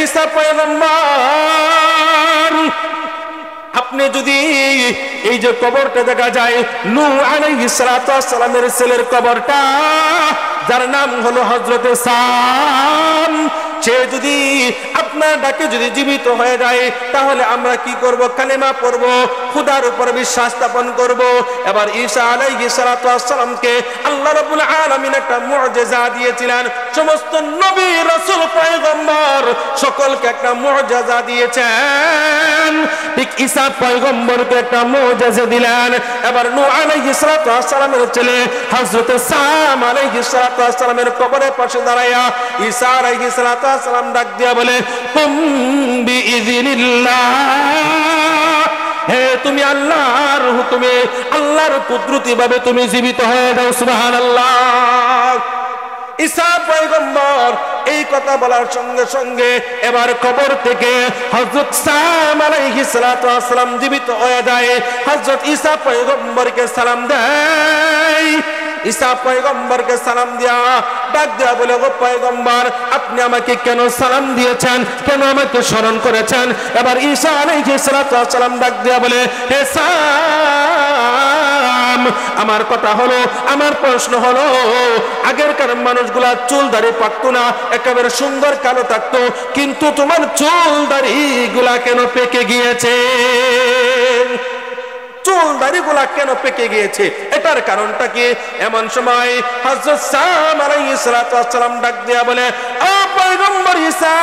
ঈসা পয়গম্বর, আপনি যদি এই যে কবরটা দেখা যায় নূহ আলাইহিস সালাতু ওয়াস সালামের ছেলের কবরটা, যার নাম হলো হযরতে সাম, সে যদি আপনার ডাকে যদি জীবিত হয়ে যায়, তাহলে আমরা কি করব? কালেমা পড়ব, খোদার উপর বিশ্বাস স্থাপন করব। এবার ঈসা আলাইহিস সালাতু ওয়াস সালামকে আল্লাহ রাব্বুল আলামিন একটা মুআজিজা দিয়েছিলেন। সমস্ত নবী রাসূল পয়গম্বর সকলকে একটা মুআজিজা দিয়েছেন, ঠিক ঈসা পয়গম্বরকে একটা মুআজিজা দিলেন। এবার নূহ আলাইহিস সালাতু ওয়াস সালামের ছেলে হযরতে সাম আলাইহিস সালাতু ওয়াস সালামের কবরের পাশে দাঁড়ায়া ঈসা আলাইহিস সালাতু ওয়াস সালাম ডাক দিয়া বলে, কুম বিইযনিল্লাহ, হে তুমি আল্লাহর হুকুমে, আল্লাহর কুদরতি ভাবে তুমি জীবিত হয়ে যাও। সুবহানাল্লাহ। ঈসা পয়গম্বর এই কথা বলার সঙ্গে সঙ্গে এবার কবর থেকে হযরত সাম আলাইহিস সালাতু ওয়াস সালাম জীবিত হয়ে যায়। হযরত ঈসা পয়গম্বরকে সালাম দেয়। ঈসা পয়গম্বরকে সালাম দিয়া ডাক দেয়া বলে, গো পয়গম্বর, আপনি আমাকে কেন সালাম দিয়েছেন, কেন আমাকে স্মরণ করেছেন? এবার ঈসা আলাইহিস সালাতু ওয়াস সালাম ডাক দেয়া বলে, হে সাম, আমার কথা হলো, আমার প্রশ্ন হলো, আগেরকার মানুষগুলা চুল দাড়ি পাকতো না, একেবারে সুন্দর কালো থাকতো, কিন্তু তোমার চুল দাড়ি গুলা কেন পেকে গিয়েছে? চুল দাড়িগুলা কেন পেকে গিয়েছে? এটার কারণটা কি? এমন সময় হযরত সাম আলাইহিস সালাতু ওয়াস সালাম ডাক দিয়া বলে, ও পয়গম্বর ঈসা,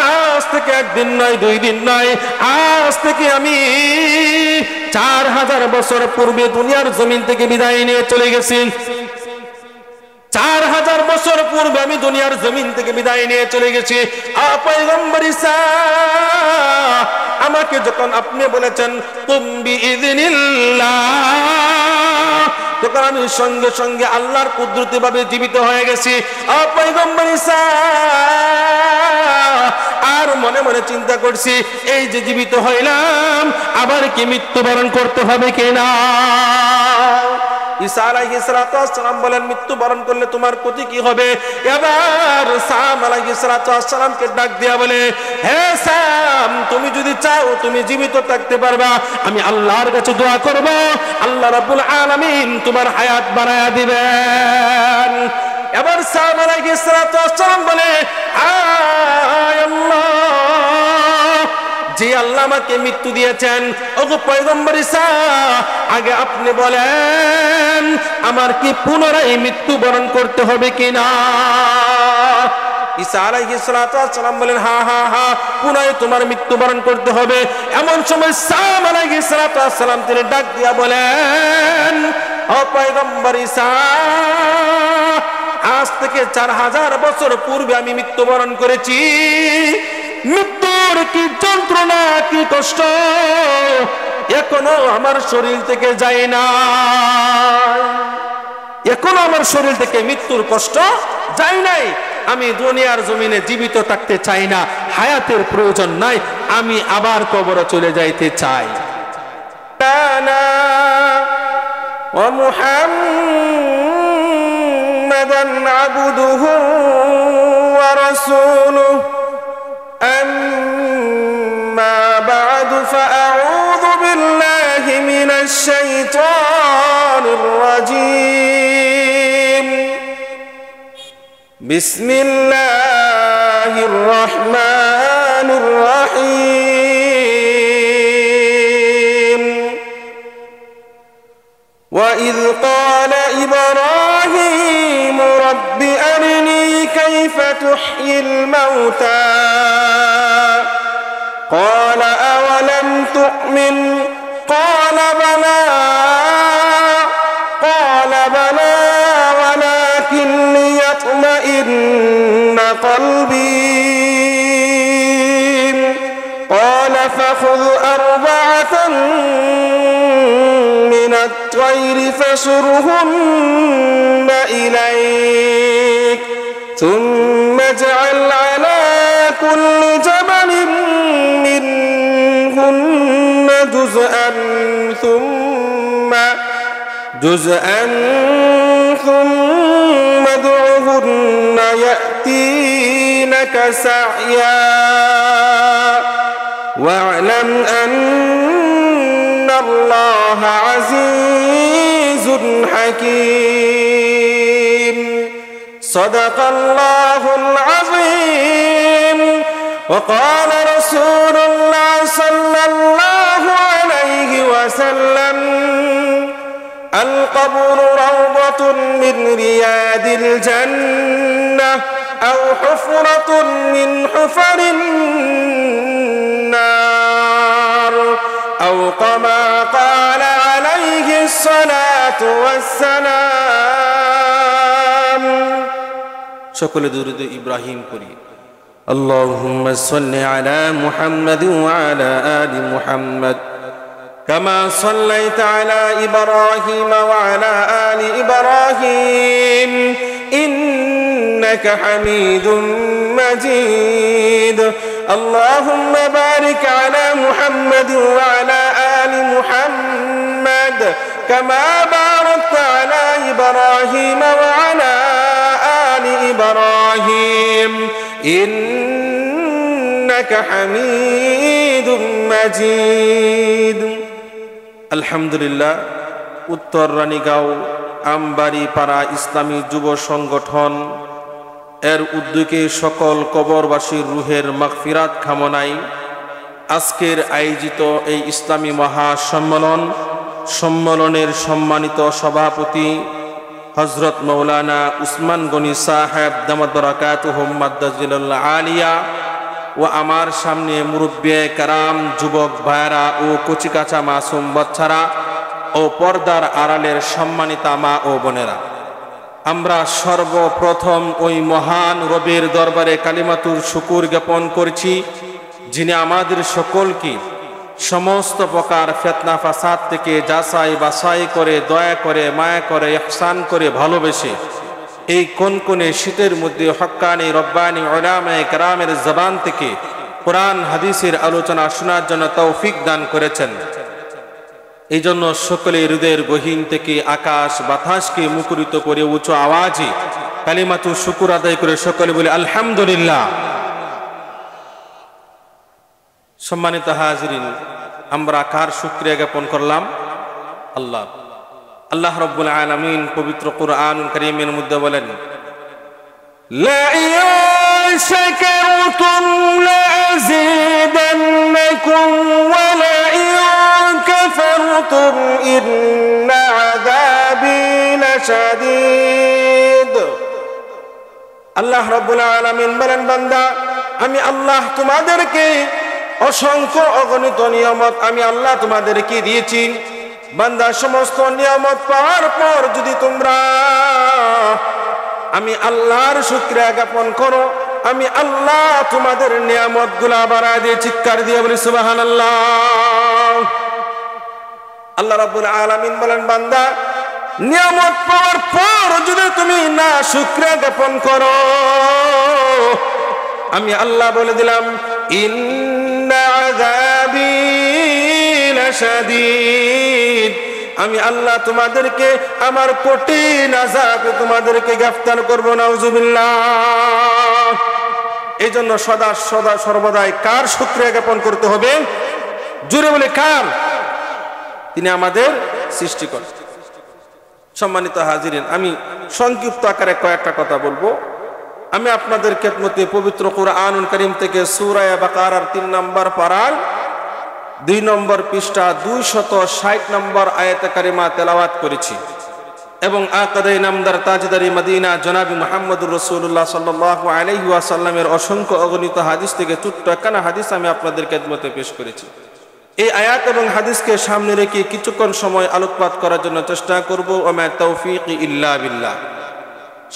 আজ থেকে একদিন নয়, 2 দিন নয়, আজ থেকে আমি 4000 বছর পূর্বে দুনিয়ার জমিন থেকে বিদায় নিয়ে চলে গেছি। 4000 বছর পূর্বে আমি দুনিয়ার জমিন থেকে বিদায় নিয়ে চলে গেছি। পয়গম্বর ঈসা, আমাকে যখন আপনি বলেছেন কুম বিইযনিল্লাহ, তখন আমি সঙ্গে সঙ্গে আল্লাহর কুদরতি ভাবে জীবিত হয়ে গেছি। পয়গম্বর ঈসা, আর মনে মনে চিন্তা করছি, এই যে জীবিত হইলাম, আবার কি মৃত্যুবরণ করতে হবে কিনা? ঈসা আলাইহিস সালাতু ওয়াস সালাম বলেন, মৃত্যুবরণ করলে তোমার ক্ষতি কি হবে? এবার সাম আলাইহিস সালাতু ওয়াস সালামকে ডাক দিয়া বলে, হে সাম, তুমি যদি চাও তুমি জীবিত থাকতে পারবা, আমি আল্লাহর কাছে দোয়া করব, আল্লাহ রাব্বুল আলামিন তোমার হায়াত বাড়ায়া দিবেন। এবার সাম আলাইহিস সালাতু ওয়াস সালাম বলে, আয় আল্লাহ, যে আল্লাহ আমাকে মৃত্যু দিয়েছেন, ওগো পয়গম্বর ঈসা, আগে আপনি বলেন আমার কি পুনরায় মৃত্যুবরণ করতে হবে কিনা? ঈসা আলাইহিস সালাতু ওয়াস সালাম বলেন, হ্যাঁ হ্যাঁ হ্যাঁ, পুনরায় তোমার মৃত্যুবরণ করতে হবে। এমন সময় সাম আলাইহিস সালাতু ওয়াস সালাম তিনি ডাক দিয়া বলেন, ও পয়গম্বর ঈসা, আজ থেকে 4000 বছর পূর্বে আমি মৃত্যুবরণ করেছি। মৃত্যুর কি যন্ত্রণা, কি কষ্ট এখনো আমার শরীর থেকে যায় না, এখনো আমার শরীর থেকে মৃত্যুর কষ্ট যায় নাই। আমি দুনিয়ার জমিনে জীবিত থাকতে চাই না, হায়াতের প্রয়োজন নাই, আমি আবার কবরে চলে যাইতে চাই। ওয়া মুহাম্মাদান আবদুহু ওয়া রাসূলুহু, أما بعد فأعوذ بالله من الشيطان الرجيم. بسم الله الرحمن الرحيم. وإذ قال إبراهيم رب أرني كيف تحيي الموتى قال أولم تؤمن قال بلى ولكن ليطمئن قلبي قال فخذ 4 من الطير فصرهن إليك ثم اجعل على كل جبل منهن جزءا ثم ادعهن يأتينك لك سعيا واعلم أن الله عزيز حكيم صدق الله العظيم وقال رسول الله صلى الله عليه وسلم القبر روضة من رياض الجنة أو حفرة من حفر النار أو كما قال عليه الصلاة والسلام সকল দুরূদ ইব্রাহিম করি اللهم صل على محمد وعلى آل محمد كما صليت على إبراهيم وعلى آل إبراهيم إنك حميد مجيد اللهم بارك على محمد وعلى آل محمد كما باركت على إبراهيم وعلى آل إبراهيم إنك حميد مجيد আলহামদুলিল্লাহ উত্তর রানীগাঁও আমবাড়ি পাড়া ইসলামী যুব সংগঠন এর উদ্যোগে সকল কবরবাসীর রুহের মাগফিরাত কামনায় আজকের আয়োজিত এই ইসলামী সম্মেলনের সম্মানিত সভাপতি হযরত মাওলানা উসমান গনি সাহেব দামাত বারাকাতুহুম মাদ্দাজিলুল আলিয়া ও আমার সামনে মুরব্বিয়ে কারাম যুবক ভাইরা ও কচিকাচা মাসুম বাচ্চারা ও পর্দার আড়ালের সম্মানিতা মা ও বোনেরা, আমরা সর্বপ্রথম ওই মহান রবের দরবারে কালিমাতুর শুকুর জ্ঞাপন করছি, যিনি আমাদের সকলকে সমস্ত প্রকার ফিতনা ফাসাদ থেকে যাচাই বাছাই করে, দয়া করে, মায়া করে, ইহসান করে, ভালোবেসে এই কোনকোনে শীতের মধ্যে হক্কানি রব্বানি উলামায়ে কেরামের জবান থেকে কোরআন হাদিসের আলোচনা শোনার জন্য তৌফিক দান করেছেন। এই জন্য সকলে হৃদয়ের গহীন থেকে আকাশ বাতাসকে মুখরিত করে উঁচু আওয়াজে কালিমাতু শুকুর আদায় করে সকলে বলে আলহামদুলিল্লাহ। সম্মানিত হাজিরিন, আমরা কার শুকরিয়া জ্ঞাপন করলাম? আল্লাহ রাব্বুল আলামিন পবিত্র কুরআনুল কারীমের মধ্যে বলেন, লা ইন শাকারতুম লাযীদান্নাকুম ওয়া লা ইন কাফারতুম ইন্না আযাবী লাশাদীদ। আল্লাহ রাব্বুল আলামিন বলেন, বান্দা, আমি আল্লাহ তোমাদেরকে অসংখ্য অগণিত নিয়ামত আমি আল্লাহ তোমাদেরকে দিয়েছি। বান্দা, সমস্ত নিয়ামত পাওয়ার পর যদি তোমরা আমি আল্লাহর শুকরিয়া জ্ঞাপন করো, আমি আল্লাহ তোমাদের নিয়ামত গুলা বাড়ায় দিয়ে চিৎকার দিয়ে বলি সুবহানাল্লাহ। আল্লাহ রাব্বুল আলামিন বলেন, বান্দা, নিয়ামত পাওয়ার পর যদি তুমি না শুকরিয়া জ্ঞাপন করো, আমি আল্লাহ বলে দিলাম ইন্না আযাবী লাশাদীদ, আমি আল্লাহ তোমাদেরকে আমার কঠিন আযাবে তোমাদেরকে গ্রেফতার করব। নাউজুবিল্লাহ। এই জন্য সদা সর্বদাই কার শুকরিয়া জ্ঞাপন করতে হবে? জোরে বলে কার? তিনি আমাদের সৃষ্টিকর্তা। সম্মানিত হাজিরিন, আমি সংক্ষিপ্ত আকারে কয়েকটা কথা বলবো। আমি আপনাদের খেদমতে পবিত্র কুরআনুল কারীম থেকে সূরা বাকারার 3 নম্বর পারার 2 নম্বর পৃষ্ঠা 260 নম্বর আয়াতে কারিমা তেলাওয়াত করেছি এবং আকাদায়ে নামদার তাজদারি মদিনা জনাবি মুহাম্মদুর রাসূলুল্লাহ সাল্লাল্লাহু আলাইহি ওয়াসাল্লামের অসংখ্য অগণিত হাদিস থেকে ছোট্ট একখানা হাদিস আমি আপনাদের খেদমতে পেশ করেছি। এই আয়াত এবং হাদিসকে সামনে রেখে কিছুক্ষণ সময় আলোকপাত করার জন্য চেষ্টা করব। ওমা তাওফীকি ইল্লা বিল্লাহ।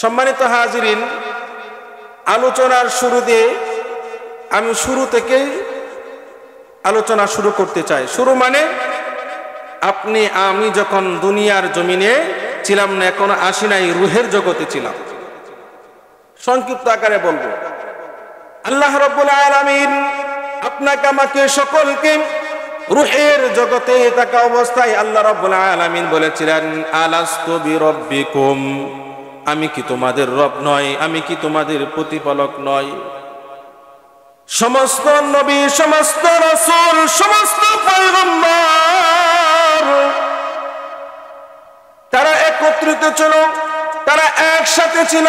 সম্মানিত হাজিরিন, আলোচনার শুরুতে আমি শুরু থেকে আলোচনা শুরু করতে চাই। শুরু মানে আপনি আমি যখন দুনিয়ার জমিনে ছিলাম না, এখন আসি নাই, রুহের জগতে ছিলাম। সংক্ষিপ্ত আকারে বলবো, আল্লাহ রাব্বুল আলামিন আপনাকে আমাকে সকলকে রুহের জগতে থাকা অবস্থায় আল্লাহ রাব্বুল আলামিন বলেছিলেন, আলাস্তু বিরাব্বিকুম, আমি কি তোমাদের রব নয়? আমি কি তোমাদের প্রতিপালক নয়? সমস্ত নবী, সমস্ত রাসূল, সমস্ত পয়গম্বর তারা একত্রিত ছিল, তারা একসাথে ছিল।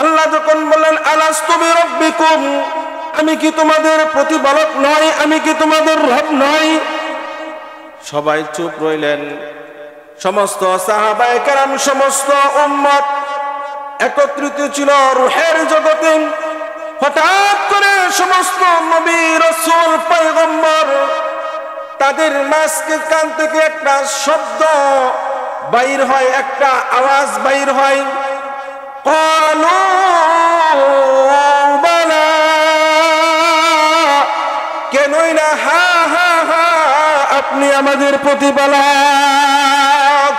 আল্লাহ যখন বললেন আলাস্তু বিরাব্বিকুম, আমি কি তোমাদের প্রতিপালক নই, আমি কি তোমাদের রব নই? সবাই চুপ রইলেন। সমস্ত সাহাবায়ে কেরাম, সমস্ত উম্মত একত্রিত ছিল রূহের জগতে। হঠাৎ করে সমস্ত নবী, রাসূল, পয়গম্বর তাদের মাঝখান থেকে একটা শব্দ বাইর হয়, একটা আওয়াজ বাইর হয়, ক্বালু বালা, কেনই না, হা হা হা, আপনি আমাদের প্রতিপালক।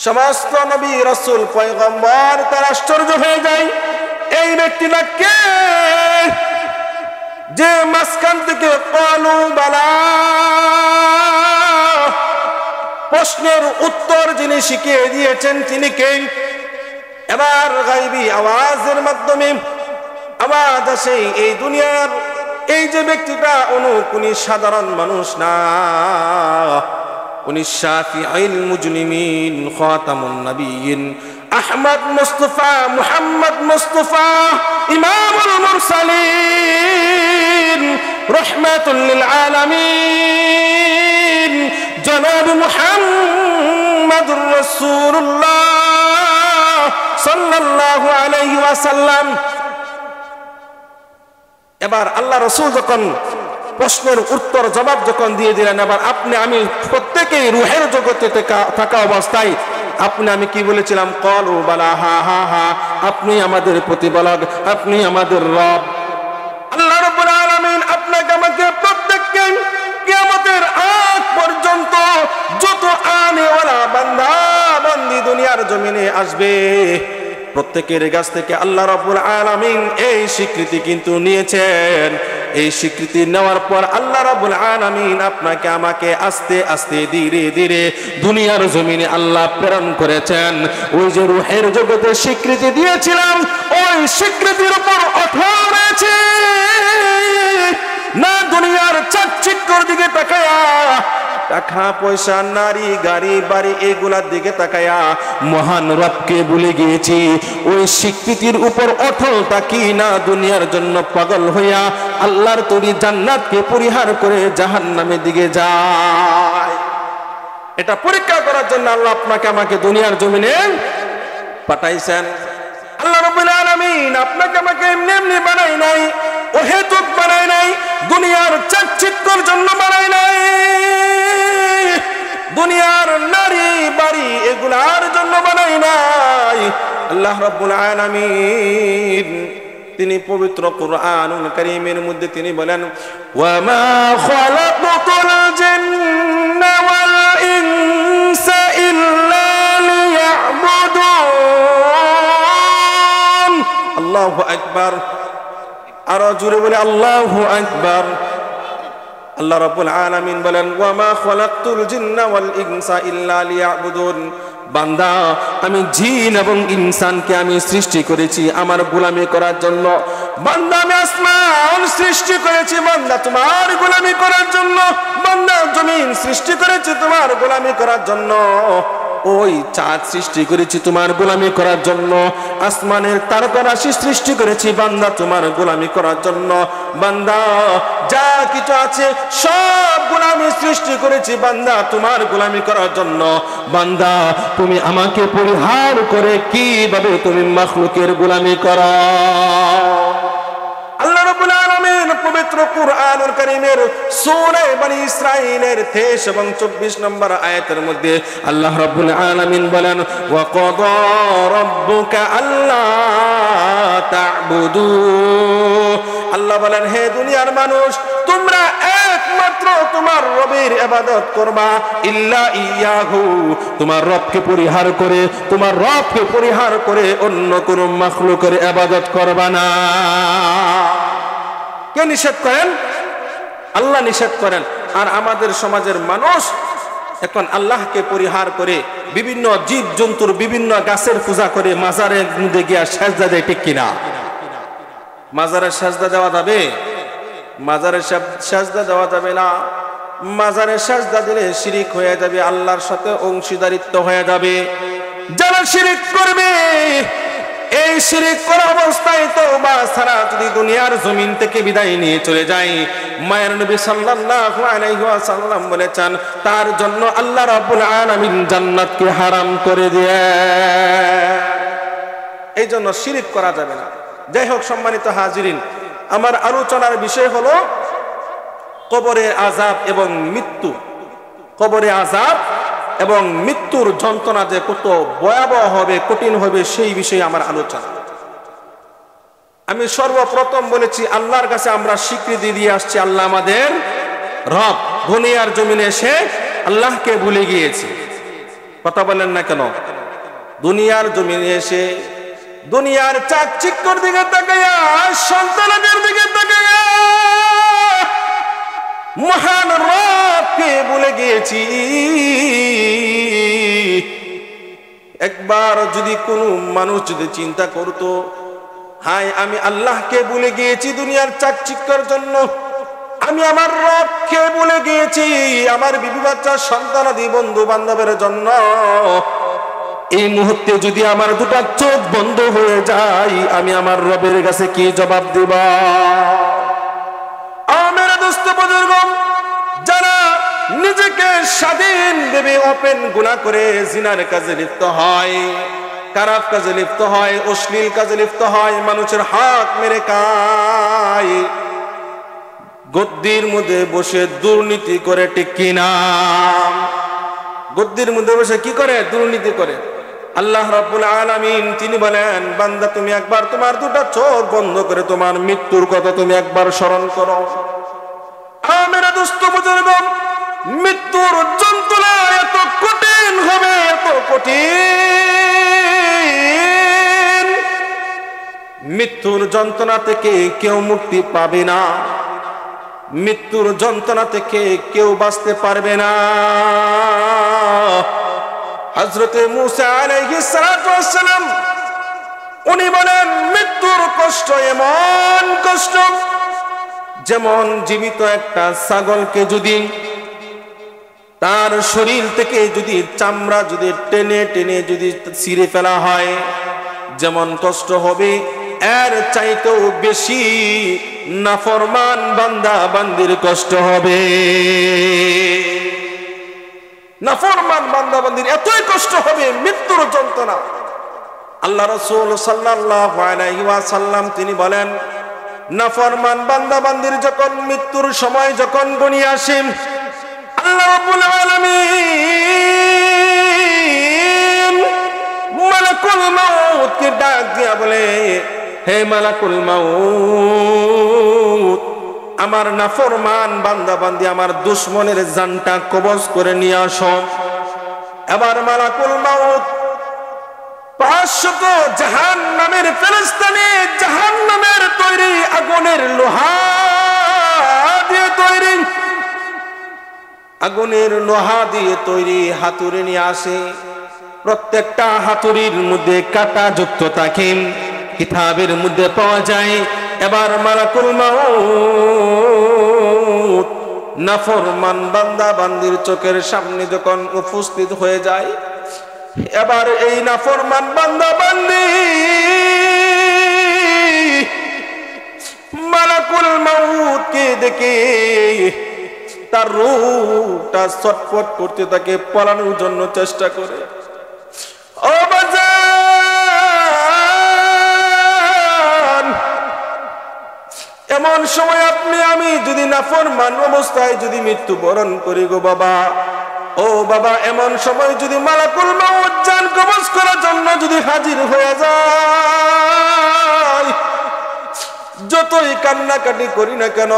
সমস্ত নবী, রাসূল, পয়গম্বর তারা আশ্চর্য হয়ে যায়, এই ব্যক্তিটা কে যে মাঝখান থেকে ক্বালু বালা প্রশ্নের উত্তর যিনি শিখিয়ে দিয়েছেন তিনি কে? এবার গায়বী আওয়াজের মাধ্যমে আওয়াজ আসে, এই দুনিয়ার এই যে ব্যক্তিটা উনি সাধারণ মানুষ না, উনি শাফিউল মুজনিমিন, খাতামুন নবিয়্যিন, আহমদ মুস্তাফা, মুহাম্মদ মুস্তাফা, ইমামুল মুরসালিন, রাহমাতুল লিল আলামিন, জনাব মুহাম্মদুর রাসূলুল্লাহ সাল্লাল্লাহু আলাইহি ওয়াসাল্লাম। এবার আল্লাহ রাসূল যখন প্রশ্নের উত্তর জবাব যখন দিয়ে দিলেন, এবার আপনি আমি প্রত্যেকেই রূহের জগতে থাকা অবস্থায় আপনি আমি কি বলেছিলাম? ক্বালু বালা, হা হা হা, আপনি আমাদের প্রতিপালক, আপনি আমাদের রব। আল্লাহ রাব্বুল আলামিন আপনাকে আমাকে প্রত্যেককে কিয়ামতের আগ পর্যন্ত যত আনেওয়ালা বান্দা বান্দি দুনিয়ার জমিনে আসবে, প্রত্যেকের কাছ থেকে আল্লাহ রাব্বুল আলামিন এই স্বীকৃতি কিন্তু নিয়েছেন। এই স্বীকৃতি নেওয়ার পর আল্লাহ রাব্বুল আলামিন আপনাকে আমাকে আস্তে আস্তে ধীরে ধীরে দুনিয়ার জমিনে আল্লাহ প্রেরণ করেছেন। ওই যে রূহের জগতে স্বীকৃতি দিয়েছিলাম, ওই স্বীকৃতির উপর অটল রয়েছে না। দুনিয়ার চাকচিক্যর দিকে তাকায়া, টাকা পয়সা, নারী, গাড়ি, বাড়ি এগুলার দিকে তাকায়া মহান রবকে ভুলে গিয়েছি। ওই স্বীকৃতির উপর অটল থাকি না, দুনিয়ার জন্য পাগল হইয়া আল্লাহর তৈরি জান্নাতকে পরিহার করে জাহান্নামের দিকে যায়। এটা পরীক্ষা করার জন্য আল্লাহ আপনাকে আমাকে দুনিয়ার জমিনে পাঠাইছেন। আল্লাহ রাব্বুল আলামিন আপনাকে আমাকে এমনি এমনি বানাই নাই, অহেতুক বানাই নাই, দুনিয়ার চাকচিক্যর জন্য বানাই নাই, দুনিয়ার নারী বাড়ি এগুলার জন্য বানাই নাই। আল্লাহ রাব্বুল আলামিন তিনি পবিত্র কুরআনুল কারীমের মধ্যে তিনি বলেন, ওয়া মা খালাকতুল জিন্না ওয়াল ইনসা ইল্লা লিয়াবুদুন। আল্লাহু আকবার, আরো জোরে বলে আল্লাহু আকবার। আল্লাহ রাব্বুল আলামিন বলেন, ওয়া মা খালাকতুল জিন্না ওয়াল ইনসা ইল্লা লিয়াবুদুন। বান্দা, আমি জিন এবং ইনসানকে আমি সৃষ্টি করেছি আমার গোলামি করার জন্য। বান্দা, আমি আসমান সৃষ্টি করেছি বান্দা তোমার গোলামি করার জন্য। বান্দা, জমিন সৃষ্টি করেছি তোমার গোলামি করার জন্য। ওই চাঁদ সৃষ্টি করেছি তোমার গোলামি করার জন্য। আসমানের তারকারাশি সৃষ্টি করেছি বান্দা তোমার গোলামি করার জন্য। বান্দা, যা কিছু আছে সব গোলামি সৃষ্টি করেছি বান্দা তোমার গোলামি করার জন্য। বান্দা, তুমি আমাকে পরিহার করে কিভাবে তুমি মাখলুকের গোলামি করো? আল্লাহ রাব্বুল আলামিন পবিত্র কুরআনুল কারীমের সূরা বনী ইসরাঈলের 23 এবং 24 নম্বর আয়াতের মধ্যে আল্লাহ রাব্বুল আলামিন বলেন, ওয়া ক্বাদা রাব্বুকা আল্লা তা'বুদু। আল্লাহ বলেন, হে দুনিয়ার মানুষ, তোমরা একমাত্র তোমার রবের ইবাদত করবা, ইল্লা ইয়াহু, তোমার রবকে পরিহার করে, তোমার রবকে পরিহার করে অন্য কোন মাখলুকের ইবাদত করবা না। কে নিষেধ করেন? আল্লাহ নিষেধ করেন। আর আমাদের সমাজের মানুষ এখন আল্লাহকে পরিহার করে বিভিন্ন জীব জন্তুর, বিভিন্ন গাছের পূজা করে, মাজারের মধ্যে গিয়ে সেজদা দেয়, ঠিক কিনা? মাজারে সাজদা দেওয়া যাবে? মাজারে সাজদা দেওয়া যাবে না। মাজারে সাজদা দিলে শিরিক হয়ে যাবে, আল্লাহর সাথে অংশীদারিত্ব হয়ে যাবে। যারা শিরিক করবে, এই শিরিক করা অবস্থায় তওবা ছাড়া যদি দুনিয়ার জমিন থেকে বিদায় নিয়ে চলে যায়, মায়ের নবী সাল্লাল্লাহু আলাইহি ওয়াসাল্লাম বলেছেন তার জন্য আল্লাহ রাব্বুল আলামিন জান্নাতকে হারাম করে দেয়। এই জন্য শিরিক করা যাবে না। যাই হোক সম্মানিত হাজিরিন, আমার আলোচনার বিষয় হলো কবরে আযাব এবং মৃত্যু। কবরে আযাব এবং মৃত্যুর যন্ত্রণা যে কত ভয়াবহ হবে, কঠিন হবে, সেই বিষয়ে আমার আলোচনা। আমি সর্বপ্রথম বলেছি আল্লাহর কাছে আমরা স্বীকৃতি দিয়ে আসছি আল্লাহ আমাদের রব। দুনিয়ার জমিনে এসে আল্লাহকে ভুলে গিয়েছি। কথা বলেন না কেন? দুনিয়ার জমিনে এসে দুনিয়ার চাকচিক্যর দিকে তাকাইয়া, সন্তানদের দিকে তাকাইয়া মহান রবকে ভুলে গিয়েছি। একবার যদি কোনো মানুষ যদি চিন্তা করতো, হায় আমি আল্লাহকে ভুলে গিয়েছি দুনিয়ার চাকচিক্যের জন্য, আমি আমার রবকে ভুলে গিয়েছি আমার বিবি বাচ্চা সন্তানাদি বন্ধু বান্ধবের জন্য, এই মুহূর্তে যদি আমার দুটা চোখ বন্ধ হয়ে যায়, আমি আমার রবের কাছে কি জবাব দেব? আমার দোস্ত বুজুর্গ, যারা নিজেকে স্বাধীন ভেবে ওপেন গুনাহ করে জিনার কাজে লিপ্ত হয়, খারাপ কাজে লিপ্ত হয়, অশ্লীল কাজে লিপ্ত হয়, মানুষের হক মেরে খায়, গদ্দির মধ্যে বসে দুর্নীতি করে, ঠিক কিনা? গদ্দির মধ্যে বসে কি করে? দুর্নীতি করে। আল্লাহ রাব্বুল আলামিন তিনি বলেন, বান্দা তুমি একবার তোমার দুটা চোখ বন্ধ করে তোমার মৃত্যুর কথা তুমি একবার স্মরণ করো। মেরা দোস্ত বুজুর্গ, মৃত্যুর যন্ত্রণা এত কঠিন হবে, এত কঠিন, মৃত্যুর যন্ত্রণা থেকে কেউ মুক্তি পাবে না, মৃত্যুর যন্ত্রণা থেকে কেউ বাঁচতে পারবে না। হযরতে মূসা আলাইহিস সালাতু ওয়াস সালাম উনি বলেন, মৃত্যুর কষ্ট এমন কষ্ট যেমন জীবিত একটা ছাগলকে যদি তার শরীর থেকে যদি চামড়া যদি টেনে টেনে যদি ছিঁড়ে ফেলা হয় যেমন কষ্ট হবে, এর চাইতেও বেশি নাফরমান বান্দা বান্দির কষ্ট হবে। নাফরমান বান্দা বান্দির এতই কষ্ট হবে মৃত্যুর যন্ত্রণা। আল্লাহ রাসূল সাল্লাল্লাহু আলাইহি ওয়াসাল্লাম তিনি বলেন, নাফরমান বান্দা বান্দির যখন মৃত্যুর সময় যখন ঘনিয়ে আসে, আল্লাহ রাব্বুল আলামিন মালাকুল মাউতকে ডাক দিয়া বলে, হে মালাকুল মাউত, আমার নাফরমান বান্দা বান্দি আমার দুশমনের জানটা কবজ করে নিয়ে আসো। এবার মালাকুল মাউত 500 জাহান্নামের ফেরেশতা নিয়ে জাহান্নামের তৈরি আগুনের লোহা দিয়ে তৈরি, আগুনের লোহা দিয়ে তৈরি হাতুড়ি নিয়ে আসে। প্রত্যেকটা হাতুড়ির মধ্যে কাঁটা যুক্ত থাকে, কিতাবের মধ্যে পাওয়া যায়। এবার মালাকুল মাউত নাফরমান বান্দা বান্দির চোখের সামনে যখন উপস্থিত হয়ে যায়, এবার এই নাফরমান বান্দা বান্দি মালাকুল মাউতকে দেখে তার রূহটা ছটফট করতে থাকে, পালানোর জন্য চেষ্টা করে। ও বাজান, এমন সময় আপনি আমি যদি নাফরমান অবস্থায় যদি মৃত্যুবরণ করি গো বাবা, ও বাবা, এমন সময় যদি মালাকুল মাউত জান কবজ করার জন্য যদি হাজির হয়ে যায়, যতই কান্নাকাটি করি না কেন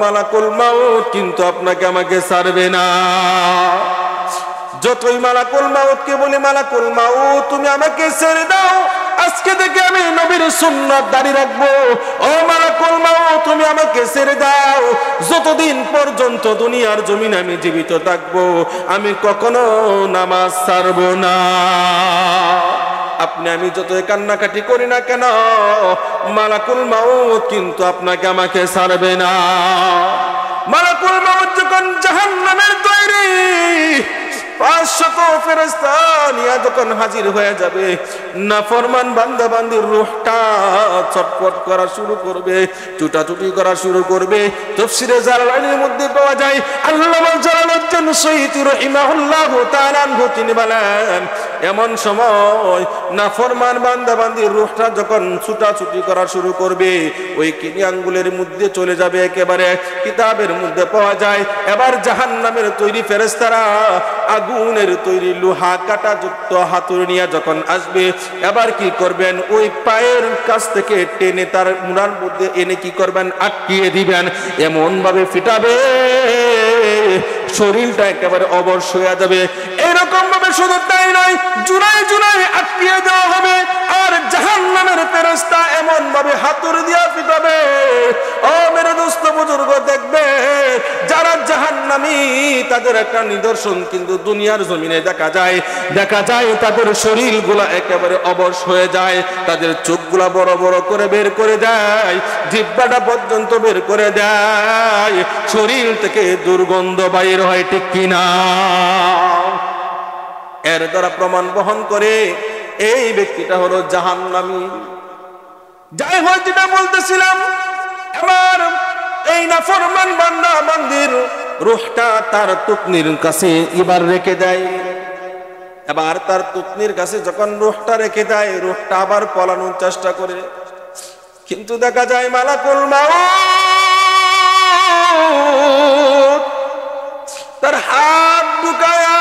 মালাকুল মাউত কিন্তু আপনাকে আমাকে ছাড়বে না। যতই মালাকুল মাউতকে বলি, মালাকুল মাউত তুমি আমাকে ছেড়ে দাও, আজকে থেকে আমি নবীর সুন্নাত দাঁড়িয়ে রাখবো। ও মালাকুল মাউত তুমি আমাকে ছেড়ে দাও, যতদিন পর্যন্ত দুনিয়ার জমিনে আমি জীবিত থাকবো আমি কখনো নামাজ ছাড়বো না। আপনি আমি যতই কান্নাকাটি করি না কেন, মালাকুল মাউত কিন্তু আপনাকে আমাকে ছাড়বে না। মালাকুল মাউত যখন জাহান্নামের তৈরি 500 ফেরেশতা নিয়ে যখন হাজির হয়ে যাবে, নাফরমান বান্দা বান্দির রূহটা ছটফট করা শুরু করবে, টুটাটুটি করা শুরু করবে। তাফসীরে জালালাইনের মধ্যে পাওয়া যায়, আল্লামা জালালউদ্দিন সৈয়দী রাহিমাহুল্লাহু তাআলা তিনি বলেন, এমন সময় নাফরমান বান্দা বান্দির রূহটা যখন ছুটাছুটি করা শুরু করবে, ওই কিনি আঙ্গুলের মধ্যে চলে যাবে একেবারে। কিতাবের মধ্যে পাওয়া যায়, এবার জাহান্নামের তৈরি ফেরেশতারা আগুনের তৈরি লোহা কাটা যুক্ত হাতুড়ি নিয়ে যখন আসবে, এবার কি করবেন, ওই পায়ের কাছ থেকে টেনে তার মুড়ার মধ্যে এনে কি করবেন, আটকিয়ে দিবেন। এমন ভাবে ফিটাবে শরীরটা একেবারে অবশ হয়ে যাবে। এরকম ভাবে শুধু তাই নয়, জুড়ায় জুড়ায় আটকিয়ে দেওয়া হবে। আর জাহান্নামের ফেরেশতা এমন ভাবে হাতুড়ি দিয়ে পিটাবে, ও মেরে দোস্ত বুজুর্গ, দেখবে যারা জাহান্নামী তাদের একটা নিদর্শন কিন্তু দুনিয়ার জমিনে দেখা যায় তাদের শরীরগুলা একেবারে অবশ হয়ে যায়, তাদের চোখগুলা বড় বড় করে বের করে দেয়, জিহ্বাটা পর্যন্ত বের করে দেয়, শরীর থেকে দুর্গন্ধ বাইর হয়, ঠিক কিনা? এর দ্বারা প্রমাণ বহন করে এই ব্যক্তিটা হলো জাহান্নামী। যাই হোক, যেটা বলতেছিলাম, এবার এই নাফরমান বান্দা বান্দির রূহটা তার তুকনির কাছে এবার রেখে দেয়। এবার তার তুকনির কাছে যখন রূহটা রেখে দেয়, রূহটা আবার পলানোর চেষ্টা করে, কিন্তু দেখা যায় মালাকুল মাউত তার হাত ঢুকায়া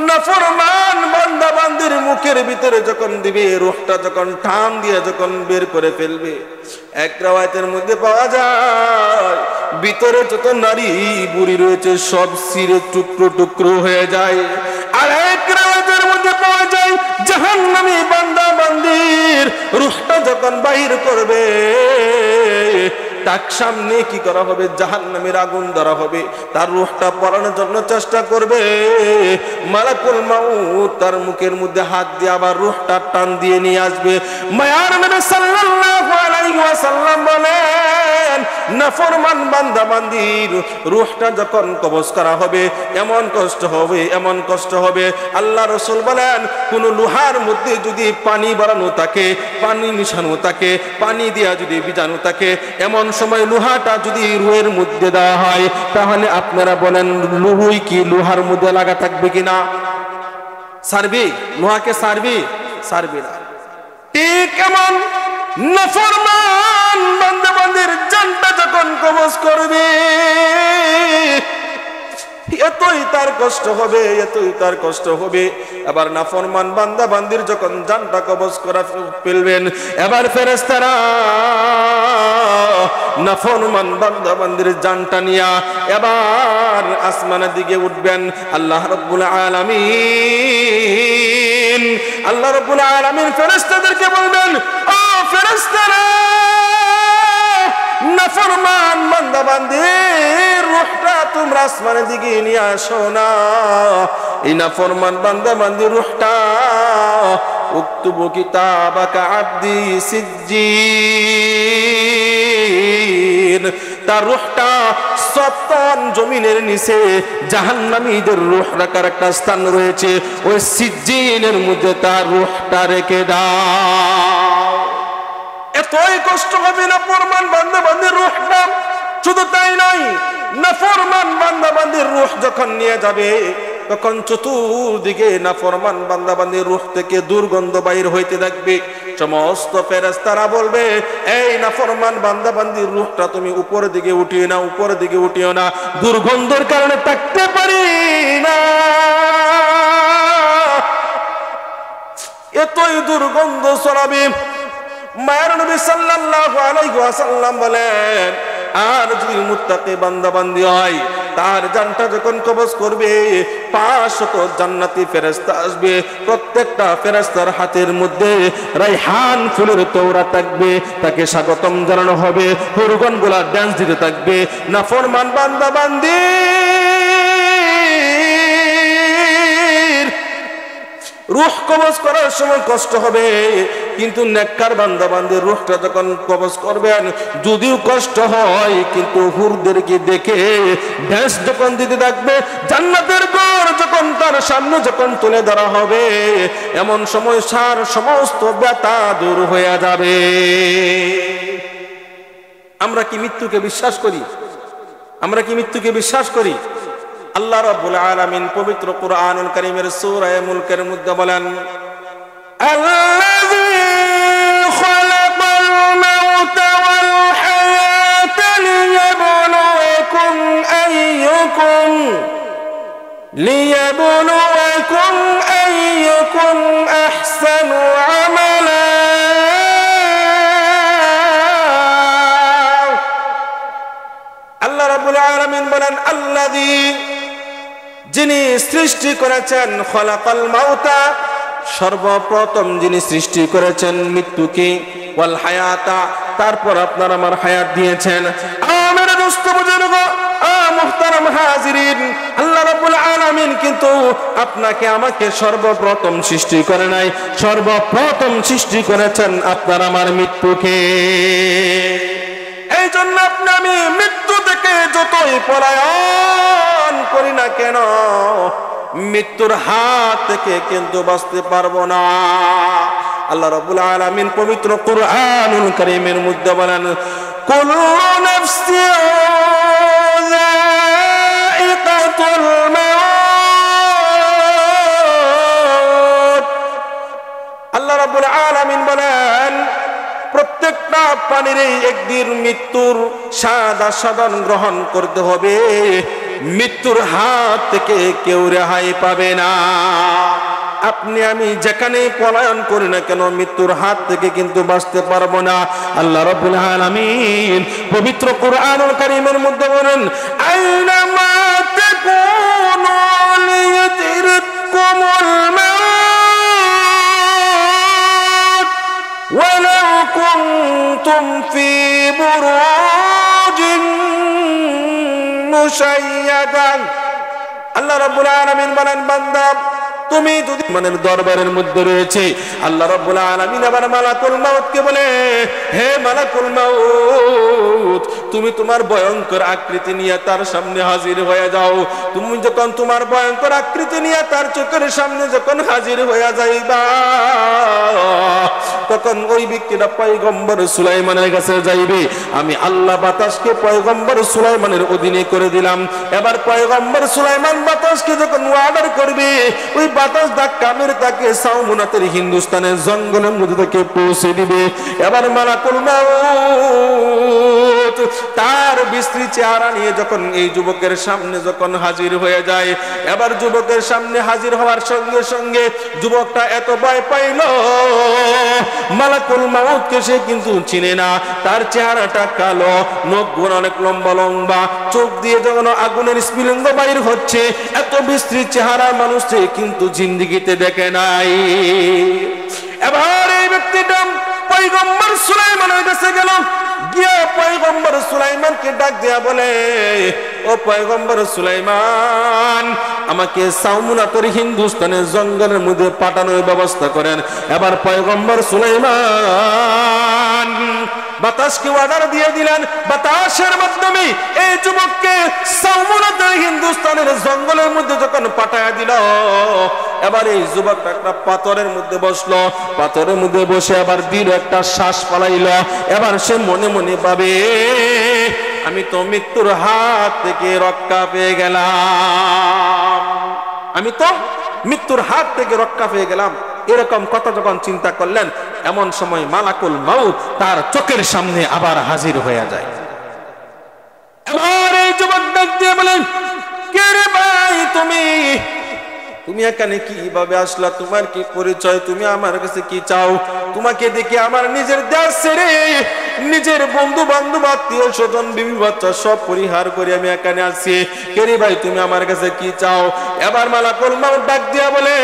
নাফরমান বান্দা বান্দির মুখের ভিতরে যখন দিবে, রূহটা যখন টান দিয়ে যখন বের করে ফেলবে, এক রাওয়ায়াতের মধ্যে পাওয়া যায় ভিতরে যত নারী বুড়ি রয়েছে সব ছিঁড়ে টুকরো টুকরো হয়ে যায়। আর এক রাওয়ায়াতের মধ্যে পাওয়া যায় জাহান্নামী বান্দা বান্দির রূহটা যখন বাহির করবে, তার সামনে কি করা হবে, জাহান্নামের আগুন ধরা হবে, তার রূহটা পড়ানোর জন্য চেষ্টা করবে। মালাকুল মাউত তার মুখের মধ্যে হাত দিয়ে আবার রূহটা টান দিয়ে নিয়ে আসবে। মায়ার নবী সাল্লাল্লাহু আলাইহি ওয়াসাল্লাম বলেন, নাফরমান বান্দা বান্দির রূহটা যখন কবজ করা হবে, এমন কষ্ট হবে। আল্লাহ রাসূল বলেন, কোন লোহার মধ্যে যদি পানি বাড়ানো থাকে, পানি মিশানো থাকে, পানি দিয়া যদি ভিজানো থাকে, এমন সময় লোহাটা যদি রুহের মধ্যে দেওয়া হয়, তাহলে আপনারা বলেন লুহুই কি লোহার মধ্যে লাগা থাকবে কিনা? সারবি? লোহাকে সারবি না। ঠিক এমন নাফরমান বান্দা বান্দির জানটা যখন কবজ করবে, এতই তার কষ্ট হবে। এবার নাফরমান বান্দা বান্দির যখন জানটা কবজ করা ফেলবেন, এবার ফেরেশতারা নাফরমান বান্দা বান্দির জানটা নিয়া এবার আসমানের দিকে উঠবেন। আল্লাহ রাব্বুল আলামিন ফেরেশতাদেরকে বলবেন, ও ফেরেশতারা, নাফরমান বান্দা বান্দির রূহটা তোমরা আসমানের দিকে নিয়ে আসো না। এই নাফরমান বান্দা বান্দির রূহটা উক্তুবু কিতাবাকা আব্দি সিজ্জিন, তার রূহটা সপ্তম জমিনের নিচে জাহান্নামীদের রূহ রাখার একটা স্থান রয়েছে, ওই সিজ্জিনের মধ্যে তার রূহটা রেখে দাও। এতই কষ্ট হবে নাফরমান বান্দা বান্দির রূহটা। শুধু তাই নয়, নাফরমান বান্দা বান্দির রূহ যখন নিয়ে যাবে, তখন চতুর্দিকে নাফরমান বান্দা বান্দির রূহ থেকে দুর্গন্ধ বাইর হইতে থাকবে। সমস্ত ফেরেশতারা বলবে, এই নাফরমান বান্দা বান্দির রূহটা তুমি উপরের দিকে উঠিও না, দুর্গন্ধের কারণে থাকতে পারি না। এতই দুর্গন্ধ ছড়াবে। মায়ের নবী সাল্লাল্লাহু আলাইহি ওয়াসাল্লাম বলেন, আর যদি মুত্তাকি বান্দা বান্দি হয়, তার জানটা যখন কবজ করবে, 500 জান্নাতি ফেরেশতা আসবে। প্রত্যেকটা ফেরেশতার হাতের মধ্যে রাইহান ফুলের তোড়া থাকবে, তাকে স্বাগতম জানানো হবে, হুরগনগুলা ডান্স দিতে থাকবে। নাফরমান বান্দা বান্দি রূহ কবজ করার সময় কষ্ট হবে, কিন্তু নেককার বান্দা বান্দির রূহটা যখন কবজ করবেন, যদিও কষ্ট হয় কিন্তু হুরদেরকে দেখে ড্যান্স যখন দিতে থাকবে, জান্নাতের ঘর যখন তার সামনে যখন তুলে ধরা হবে, এমন সময় সার সমস্ত ব্যথা দূর হয়ে যাবে। আমরা কি মৃত্যুকে বিশ্বাস করি? আমরা কি মৃত্যুকে বিশ্বাস করি? আল্লাহ রাব্বুল আলামিন পবিত্র কুরআনুল কারীমের সূরা মুলকের মধ্যে বলেন, আল্লাযী খালাকাল মাউতা ওয়াল হায়াতা লিয়াবলুয়াকুম আইয়ুকুম আহসানু আমালা। আল্লাহ রাব্বুল আলামিন বলেন, আল্লাযী, যিনি সৃষ্টি করেছেন, খলাকাল মাউতা, সর্বপ্রথম যিনি সৃষ্টি করেছেন মৃত্যুকে, ওয়াল হায়াতা, তারপর আপনার আমার হায়াত দিয়েছেন। আমার দোস্ত বুজুর্গ, মুহতারাম হাজিরিন, আল্লাহ রাব্বুল আলামিন কিন্তু আপনাকে আমাকে সর্বপ্রথম সৃষ্টি করে নাই, সর্বপ্রথম সৃষ্টি করেছেন আপনার আমার মৃত্যুকে। এই জন্য আপনি আমি মৃত্যু থেকে যতই পলায়ন করি না কেন, মৃত্যুর হাত থেকে কিন্তু বাঁচতে পারবো না। আল্লাহ রাব্বুল আলামিন পবিত্র কুরআনুল কারীমের মধ্যে বলেন, কুল্লু নাফসিন যায়িকাতুল মাউত। আল্লাহ রাব্বুল আলামিন বলেন, প্রত্যেকটা প্রাণীরই একদিন মৃত্যুর স্বাদ আস্বাদন গ্রহণ করতে হবে, মৃত্যুর হাত থেকে কেউ রেহাই পাবে না। আপনি আমি যেখানে পলায়ন করি না কেন, মৃত্যুর হাত থেকে কিন্তু বাঁচতে পারবো না। আল্লাহ রাব্বুল আলামিন পবিত্র কুরআনুল কারীমের মধ্যে বলেন, আইনামা তাকুনু লিয়াদরিকুমুল মাউত ওয়ালাউ কুনতুম ফি বুরুজিন মুশাইয়াদা। আল্লাহ রাব্বুল আলামিন বলেন, বান্দা তুমি যদি মানের দরবারের মধ্যে রয়েছে, আল্লাহ রাব্বুল আলামিন আবার মালাকুল মাউতকে বলে, হে মালাকুল মাউত, তুমি তোমার ভয়ঙ্কর আকৃতি নিয়ে তার সামনে হাজির হয়ে যাও। তুমি যখন তোমার ভয়ঙ্কর আকৃতি নিয়ে তার চোখের সামনে যখন হাজির হয়ে যাইবা, তখন ওই ব্যক্তিটা পয়গম্বর সুলাইমানের কাছে যাইবে। আমি আল্লাহ বাতাসকে পয়গম্বর সুলাইমানের অধীনে করে দিলাম। এবার পয়গম্বর সুলাইমান বাতাসকে যখন অর্ডার করবে, ওই বাতাস ধাক্কা মেরে তাকে সাউমুনাতের হিন্দুস্তানের জঙ্গলের মধ্যে তাকে পৌঁছে দিবে। এবার মালাকুল মাউত তার বিশ্রী চেহারা নিয়ে যখন এই যুবকের সামনে যখন হাজির হয়ে যায়, এবার যুবকের সামনে হাজির হওয়ার সঙ্গে সঙ্গে যুবকটা এত ভয় পাইল, মালাকুল মাউতকে সে কিন্তু চিনে না। তার চেহারাটা কালো, নখগুলো অনেক লম্বা লম্বা, চোখ দিয়ে যখন আগুনের স্ফুলিঙ্গ বাইর হচ্ছে, এত বিশ্রী চেহারা মানুষ কিন্তু জিন্দেগিতে দেখে নাই। এবার এই ব্যক্তিটা পয়গম্বর সুলাইমানের কাছে গেল, গিয়ে পয়গম্বর সুলাইমানকে ডাক দিয়া বলে, ও পয়গম্বর সুলাইমান, আমাকে সাউমুনাতের হিন্দুস্তানের জঙ্গলের মধ্যে পাঠানোর ব্যবস্থা করেন। এবার পয়গম্বর সুলাইমান বাতাসকে অর্ডার দিয়ে দিলেন। বাতাসের মাধ্যমে এই যুবককে সাউমুনাতের হিন্দুস্তানের জঙ্গলের মধ্যে যখন পাঠায়া দিল, এবার এই যুবকটা একটা পাথরের মধ্যে বসলো। পাথরের মধ্যে বসে আবার দৃঢ় একটা শ্বাস ফলাইল। এবার সে মনে মনে ভাবে, আমি তো মৃত্যুর হাত থেকে রক্ষা পেয়ে গেলাম, আমি তো মৃত্যুর হাত থেকে রক্ষা পেয়ে গেলাম। এরকম কথা যখন চিন্তা করলেন, এমন সময় মালাকুল মাউত তার চোখের সামনে আবার হাজির হয়ে যায়। এবার এই যুবক ডাক দিয়ে বলেন, কে রে ভাই, তুমি এখানে কিভাবে আসলা? তোমার কি পরিচয়? তুমি আমার কাছে কি চাও? তোমাকে দেখে আমার নিজের দেশ ছেড়ে, নিজের বন্ধু বান্ধব আত্মীয় স্বজন বিবি বাচ্চা সব পরিহার করে আমি এখানে আসছি। কে রে ভাই, তুমি আমার কাছে কি চাও? এবার মালাকুল মাউত ডাক দিয়া বলে,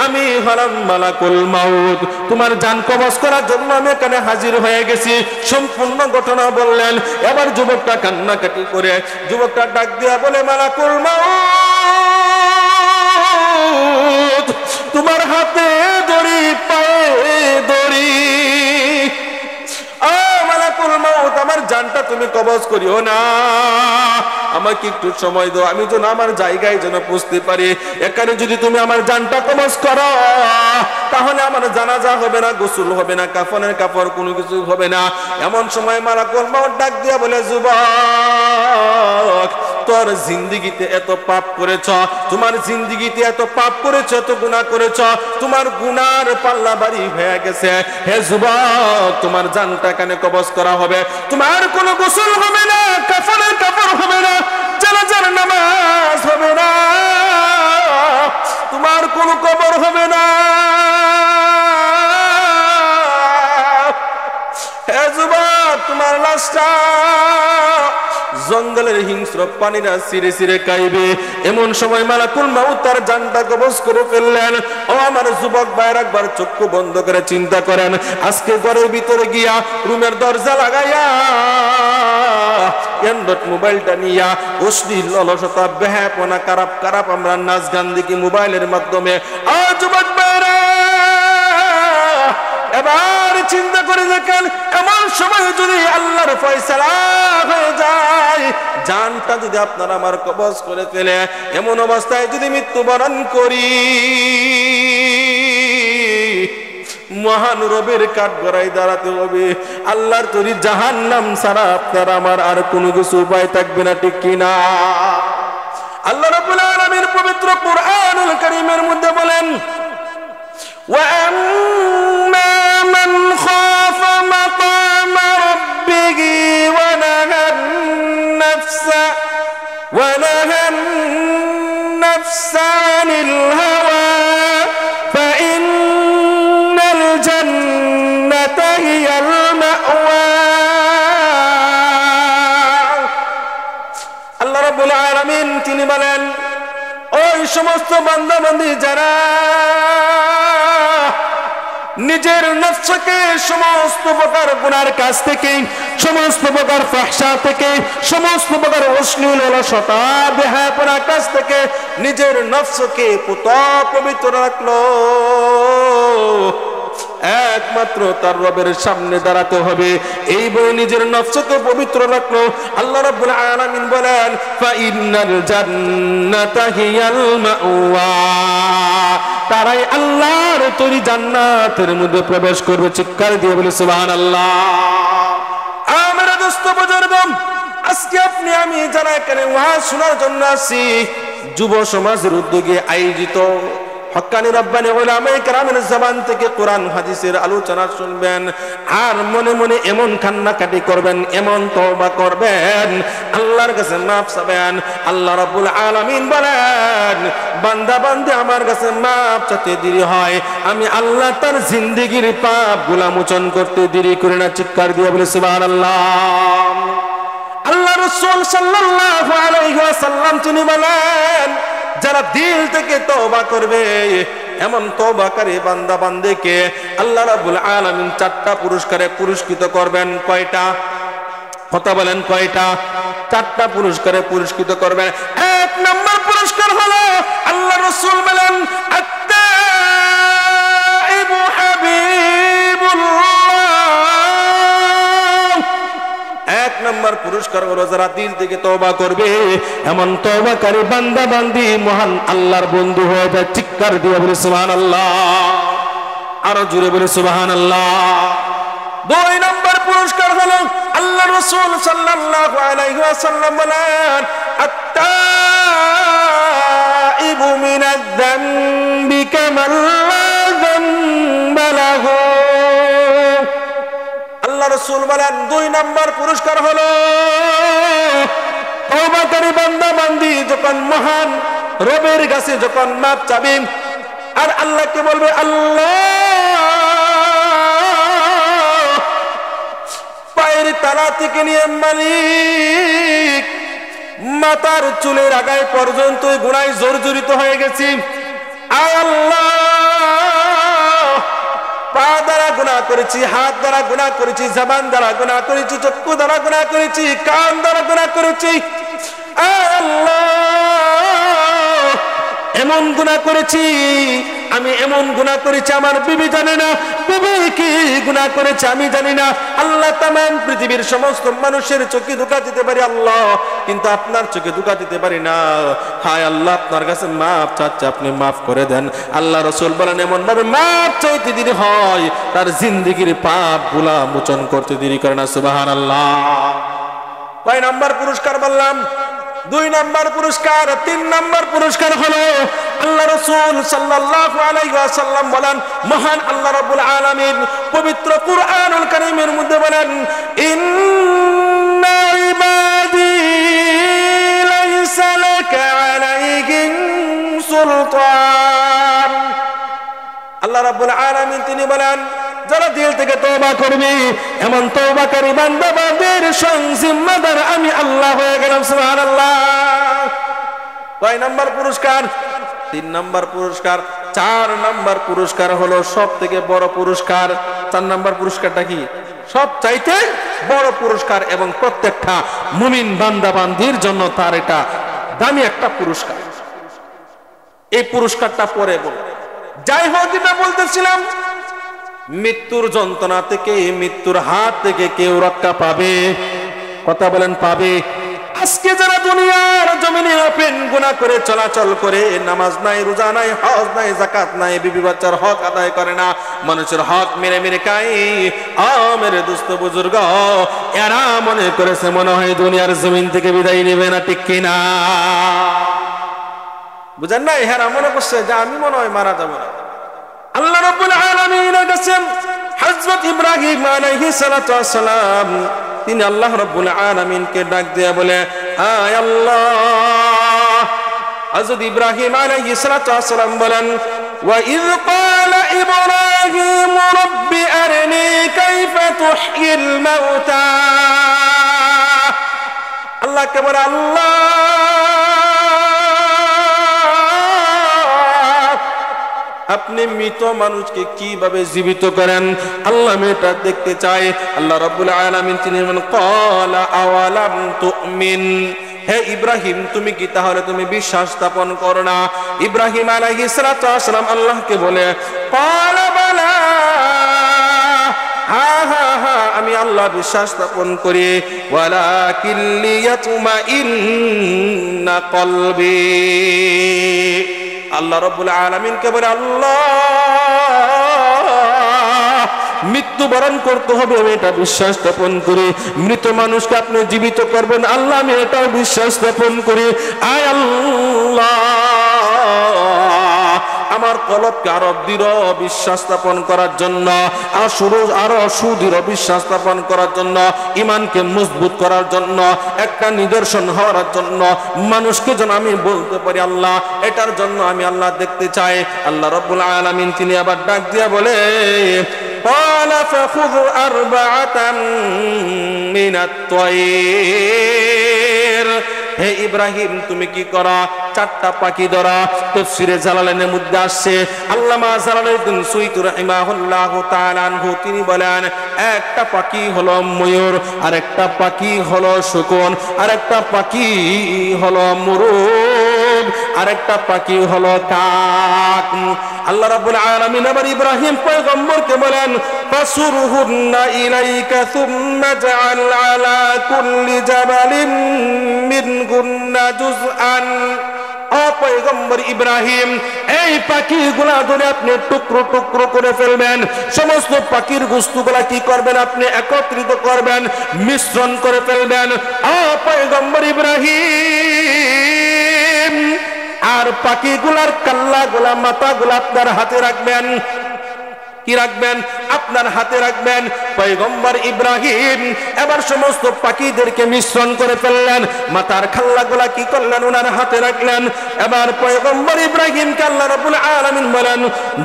আমি হলাম মালাকুল মাউত, তোমার জান কবজ করার জন্য আমি এখানে হাজির হয়ে গেছি। সম্পূর্ণ ঘটনা বললেন। এবার যুবকটা কান্নাকাটি করে যুবকটা ডাক দিয়া বলে, মালাকুল মাউত, তোমার হাতে দড়ি পায়ে দড়ি। মালাকুল মউত, আমার জানটা তুমি কবজ করিও না, আমাকে একটু সময় দাও, আমি যেন আমার জায়গায় যেন পৌঁছতে পারি। এখানে যদি তুমি আমার জানটা কবজ করো, তাহলে আমার জানাজা হবে না, গোসল হবে না, কাফনের কাপড় কোনো কিছু হবে না। এমন সময় মালাকুল মউত ডাক দিয়া বলে, যুবক, তোর জিন্দিগিতে এত পাপ করেছ, তোমার জিন্দিগিতে এত পাপ করেছ, এত গুনাহ করেছ, তোমার গুনার পাল্লা ভারী হয়ে গেছে। হে যুবক, তোমার জানটা এখানে কবজ করা হবে, তোমার কোনো গোসল হবে না, কাফনের কাপড় হবে না, জানাজার নামাজ হবে না, তোমার কোনো কবর হবে না। হে যুবক, তোমার লাশটা জঙ্গলের হিংস্র প্রাণীরা ছিঁড়ে ছিঁড়ে খাইবে। এমন সময় মালাকুল মউত তার জানটা কবজ করে ফেললেন। ও আমার যুবক ভাইয়ের, একবার চক্ষু বন্ধ করে চিন্তা করেন, আজকে ঘরের ভিতরে গিয়া রুমের দরজা লাগাইয়া অ্যান্ড্রয়েড মোবাইলটা নিয়া অশ্লীল অলসতা বেহাপনা খারাপ খারাপ আমরা নাচ গান দেখি মোবাইলের মাধ্যমে। যুবক ভাইরা, এবার চিন্তা করে দেখেন, এমন সময় যদি আল্লাহর ফয়সালা হয়ে যায়, জানটা যদি আপনারা আমার কবজ করে ফেলে, এমন অবস্থায় যদি মৃত্যুবরণ করি, মহান রবের কাঠগড়ায় দাঁড়াতে হবে। আল্লাহর তৈরি জাহান্নাম ছাড়া আপনার আমার আর কোনো কিছু উপায় থাকবে না, ঠিক কিনা? আল্লাহ রাব্বুল আলামিন পবিত্র কুরআনুল কারীমের মধ্যে বলেন, وَأَمَّا مَنْ خَافَ مَقَامَ رَبِّهِ وَنَهَى النَّفْسَ عَنِ الْهَوَى فَإِنَّ الْجَنَّةَ هِيَ الْمَأْوَى। আল্লাহ রাব্বুল আলামিন তিনি বলেন, ওই সমস্ত বান্দা-বান্দী যারা নিজের নফসকে সমস্ত প্রকার গুনার কাজ থেকে, সমস্ত প্রকার ফাহশা থেকে, সমস্ত প্রকার অশ্লীল অলসতা বেহায়াপনার কাজ থেকে নিজের নফসকে পবিত্র রাখলো, একমাত্র তার রবের সামনে দাঁড়াতে হবে। এই বলে নিজের নফসকে পবিত্র রাখলো। আল্লাহ রাব্বুল আলামিন বলেন, ফাইন্নাল জান্নাতা হিয়াল মাওয়া, তারাই আল্লাহর তৈরি জান্নাতের মধ্যে প্রবেশ করবে। চিৎকার দিয়ে বলে সুবহানাল্লাহ। আমার দোস্ত বুজুর্গ, আজকে আপনি আমি যারা এখানে ওয়াজ শোনার জন্য আসি, যুব সমাজের উদ্যোগে আয়োজিত হক্কানি রব্বানি উলামায়ে কেরামের জবান থেকে কোরআন হাদিসের আলোচনা শুনবেন, আর মনে মনে এমন কান্নাকাটি করবেন, এমন তওবা করবেন, আল্লাহর কাছে মাফ চাবেন। আল্লাহ রাব্বুল আলামিন বলেন, বান্দা বান্দী আমার কাছে মাফ চাইতে দেরি হয়, আমি আল্লাহ তার জিন্দেগীর পাপগুলো মোচন করতে দেরি করি না। চিৎকার দিয়ে বলে সুবহানাল্লাহ। আল্লাহ রাসূল সাল্লাল্লাহু আলাইহি ওয়াসাল্লাম তিনি বলেন, যারা দিল থেকে তওবা করবে, এমন তওবাকারী বান্দা বান্দিকে আল্লাহ রাব্বুল আলামিন 4টা পুরস্কারে পুরস্কৃত করবেন। কয়টা? কথা বলেন, কয়টা? 4টা পুরস্কারে পুরস্কৃত করবেন। 1 নম্বর পুরস্কার হলো, আল্লাহ রাসূল বলেন, আত-তাইবু হাবিবুল্লাহ। 1 নম্বর পুরস্কার হলো, যারা দিল থেকে তওবা করবে, এমন তওবাকারী বান্দা বান্দি মহান আল্লাহর বন্ধু হয়ে যায়। চিৎকার দিয়ে বলে সুবহানাল্লাহ, আরো জোরে বলে সুবহানাল্লাহ। 2 নম্বর পুরস্কার হলো, আল্লাহ রাসূল সাল্লাল্লাহু আলাইহি ওয়াসাল্লাম বলেন, আত-তাইবু মিনাদ-দামবি কামান লা যামবা লাহু। আল্লাহ রাসূল বলেন, 2 নম্বর পুরস্কার হলো, তওবাকারী বান্দা বান্দি যখন মহান রবের কাছে যখন মাপ চাবে, আর আল্লাহকে বলবে, আল্লাহ পায়ের তালা থেকে নিয়ে মালিক মাথার চুলের আগায় পর্যন্ত গুনায় জর্জরিত হয়ে গেছি, আয় আল্লাহ পা দ্বারা গুনাহ করেছি, হাত দ্বারা গুনাহ করেছি, জবান দ্বারা গুনাহ করেছি, চক্ষু দ্বারা গুনাহ করেছি, কান দ্বারা গুনাহ করেছি, আয় আল্লাহ এমন গুনাহ করেছি আমি এমন গুনাহ করেছি আমার বিবি জানে না, বিবি কি গুনাহ করেছে আমি জানি না। আল্লাহ তামাম পৃথিবীর সমস্ত মানুষের চোখে ধোঁকা দিতে পারি আল্লাহ, কিন্তু আপনার চোখে ধোঁকা দিতে পারি না। হায় আল্লাহ, আপনার কাছে মাফ চাচ্ছে, আপনি মাফ করে দেন। আল্লাহ রাসূল বলেন এমন ভাবে মাফ চাইতে দেরি হয় তার জিন্দেগীর পাপ গুলা মোচন করতে দেরি করে না। সুবহানাল্লাহ। কয় নাম্বার পুরস্কার বললাম? 2 নাম্বার পুরস্কার। 3 নাম্বার পুরস্কার হলো আল্লাহ রাসূল সাল্লাল্লাহু আলাইহি ওয়াসাল্লাম বলেন, মহান আল্লাহ রাব্বুল আলামিন পবিত্র কুরআনুল কারীমের মধ্যে বলেন, ইন্না ইবাদি লাইসা লাকা আলাইহিম সুলতান। আল্লাহ রাব্বুল আলামিন তিনি বলেন, যারা দিল থেকে তওবা করবে এমন তওবাকারী বান্দাদের জিম্মাদার আমি আল্লাহ হয়ে গেলাম। সুবহানাল্লাহ। কয় নাম্বার পুরস্কার? 3 নাম্বার পুরস্কার। 4 নাম্বার পুরস্কার হলো সবথেকে বড় পুরস্কার। 4 নাম্বার পুরস্কারটা কি? সবচাইতে বড় পুরস্কার এবং প্রত্যেকটা মুমিন বান্দা বান্দির জন্য তার এটা দামি একটা পুরস্কার। এই পুরস্কারটা পরে বল। যাই হোক, যেটা বলতেছিলাম, মৃত্যুর যন্ত্রণা থেকে, মৃত্যুর হাত থেকে কেউ রক্ষা পাবে? কথা বলেন, পাবে? আজকে যারা দুনিয়ার জমিনে ওপেন গুনাহ করে চলাচল করে, নামাজ নাই, রোজা নাই, হজ নাই, যাকাত নাই, বিবি বাচ্চার হক আদায় করে না, মানুষের হক মেরে মেরে খায়, মেরে দোস্ত বুজুর্গ, এরা মনে করেছে মনে হয় দুনিয়ার জমিন থেকে বিদায় নেবে না। ঠিক কিনা? বুঝেন না? এরা মনে করছে যে আমি মনে হয় মারা যাবো না। আল্লাহ রাব্বুল আলামিনের কাছে হযরত ইব্রাহিম আলাইহিস সালাতু ওয়াস সালাম তিনি আল্লাহ রাব্বুল আলামিনকে ডাক দিয়ে বলে, আয় আল্লাহ। হযরত ইব্রাহিম আলাইহিস সালাতু ওয়াস সালাম বলেন, ওয়া ইয ক্বালা ইব্রাহিম রাব্বি আরনি কাইফা তুহয়িল মাউতা। আল্লাহকে বলে, আল্লাহ আপনি মৃত মানুষকে কিভাবে জীবিত করেন, আল্লাহ আমি এটা দেখতে চাই। আল্লাহ রাব্বুল আলামিন তিনি বলেন, ক্বালা আওয়ালাম তুমিন। হে ইব্রাহিম, তুমি কি তাহলে তুমি বিশ্বাস স্থাপন করো না? ইব্রাহিম আলাইহিস সালাতু ওয়াস সালাম আল্লাহকে বলে, ক্বালা বালা, হ্যাঁ হ্যাঁ হ্যাঁ আমি আল্লাহ বিশ্বাস স্থাপন করি, ওয়ালাকিন লিয়াতমাইন্না কলবি। আল্লাহ রাব্বুল আলামিনকে বলে, আল্লাহ মৃত্যুবরণ করতে হবে আমি এটা বিশ্বাস স্থাপন করি, মৃত মানুষকে আপনি জীবিত করবেন আল্লাহ আমি এটাও বিশ্বাস স্থাপন করি। আয় আল্লাহ আমার কলবকে আরো দৃঢ় বিশ্বাস স্থাপন করার জন্য, আরো সুদৃঢ় বিশ্বাস স্থাপন করার জন্য, ইমানকে মজবুত করার জন্য, একটা নিদর্শন হওয়ার জন্য, মানুষকে যেন আমি বলতে পারি আল্লাহ এটার জন্য আমি আল্লাহ দেখতে চাই। আল্লাহ রাব্বুল আলামিন তিনি আবার ডাক দিয়া বলে, ক্বালা ফাখুয আরবাআতাম মিনাত তায়র। হে ইব্রাহিম তুমি কি করা? 4টা পাখি ধরা। তাফসীরে জালালাইনের মধ্যে আসছে, আল্লামা জালালউদ্দিন সুয়ুতী রাহিমাহুল্লাহু তাআলা আনহু তিনি বলেন, একটা পাখি হলো ময়ূর, আর একটা পাখি হলো শকুন, আর একটা পাখি হলো মুরুগ, আর একটা পাখি হলো কাক। আল্লাহ রাব্বুল আলামিন আবার ইব্রাহিম পয়গম্বরকে বলেন, ফাসুরহুন্না ইলাইকা সুম্মা জাআল আলা কুল্লি জাবালিন মিনহুন্না জুজআন। ও পয়গম্বর ইব্রাহিম, এই পাখিগুলা ধরে আপনি টুকরো টুকরো করে ফেলবেন, সমস্ত পাখির গোশতগুলা কি করবেন আপনি একত্রিত করবেন, মিশ্রণ করে ফেলবেন। ও পয়গম্বর ইব্রাহিম, আর পাখিগুলার কাল্লাগুলা মাথাগুলা আপনার হাতে রাখবেন। কি রাখবেন? আপনার হাতে রাখবেন। পয়গম্বর ইব্রাহিম এবার সমস্ত পাখিদেরকে মিশ্রণ করে ফেললেন, মাথার খাল্লাগুলা কি করলেন? ওনার হাতে রাখলেন। এবার পয়গম্বর ইব্রাহিমকে আল্লাহ রাব্বুল আলামিন বলেন,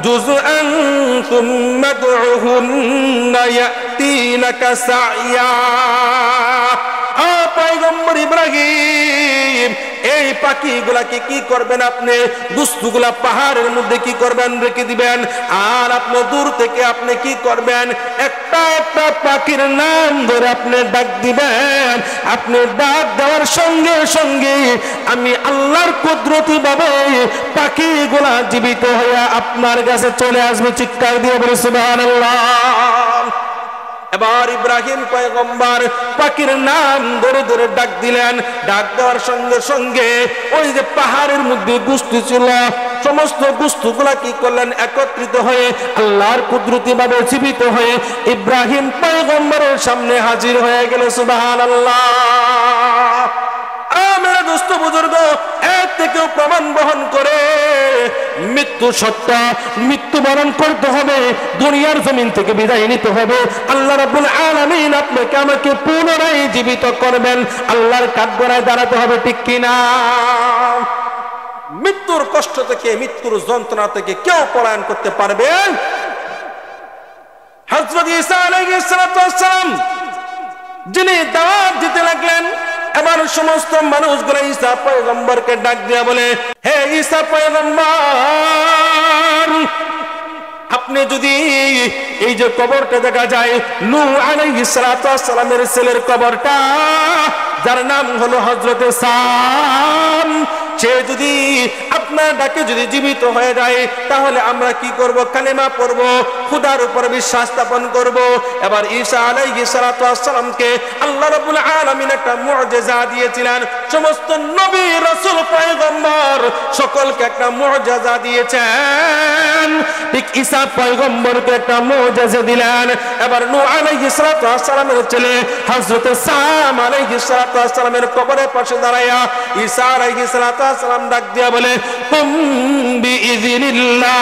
জুজআন সুম্মা দুহুন্না ইয়াতিনাকা সাইয়া। পয়গম্বর ইব্রাহিম এই পাখিগুলাকে কি করবেন আপনি? বস্তুগুলা পাহাড়ের মধ্যে কি করবেন? রেখে দিবেন। আর আপনি দূর থেকে আপনি কি করবেন? একটা একটা পাখির নাম ধরে আপনি ডাক দিবেন। আপনি ডাক দেওয়ার সঙ্গে সঙ্গে আমি আল্লাহর কুদরতি ভাবে পাখিগুলা জীবিত হয়ে আপনার কাছে চলে আসবে। চিৎকার দিয়ে বলে সুবহানাল্লাহ। এবার ইব্রাহিম পয়গম্বর পাখির নাম ধরে ধরে ডাক দিলেন। ডাক দেওয়ার সঙ্গে সঙ্গে ওই যে পাহাড়ের মধ্যে বস্তু ছিল, সমস্ত বস্তুগুলা কি করলেন? একত্রিত হয়ে আল্লাহর কুদরতি ভাবে জীবিত হয়ে ইব্রাহিম পয়গম্বরের সামনে হাজির হয়ে গেল। সুবহানাল্লাহ। মেরা দোস্ত বুজুর্গ, এর থেকেও প্রমাণ বহন করে মৃত্যু সত্য, মৃত্যুবরণ করতে হবে, দুনিয়ার জমিন থেকে বিদায় নিতে হবে। আল্লাহ রাব্বুল আলামিন আপনাকে আমাকে পুনরায় জীবিত করবেন, আল্লাহর কাঠগড়ায় দাঁড়াতে হবে, ঠিক কিনা? মৃত্যুর কষ্ট থেকে, মৃত্যুর যন্ত্রণা থেকে কেউ পলায়ন করতে পারবে? হযরত ঈসা আলাইহিস সালাম যিনি দাওয়াত দিতে লাগলেন, এবার সমস্ত মানুষগুলো ঈসা পয়গম্বরকে ডাক দিয়া বলে, হে ঈসা পয়গম্বর, আপনি যদি এই যে কবরটা দেখা যায় নূহ আলাইহিস সালামের ছেলের কবরটা, যার নাম হলো হযরত সাম, সে যদি আপনার ডাকে যদি জীবিত হয়ে যায়, তাহলে আমরা কি করব? কালেমা পড়ব, খোদার উপর বিশ্বাস স্থাপন করব। এবার ঈসা আলাইহিস সালামকে আল্লাহ রাব্বুল আলামিন একটা মুআজিজা দিয়েছিলেন। সমস্ত নবী, রাসূল, পয়গম্বর সকলকে একটা মুআজিজা দিয়েছেন, ঠিক ঈসা পয়গম্বরকে একটা মুআজিজা দিলেন। এবার নূহ আলাইহিস সালামের ছেলে হযরত সাম আলাইহিস সালামের কবরের পাশে দাঁড়ায়া ঈসা আলাইহিস সালাম ডাক দিয়া বলে, কুম বিইযনিল্লাহ,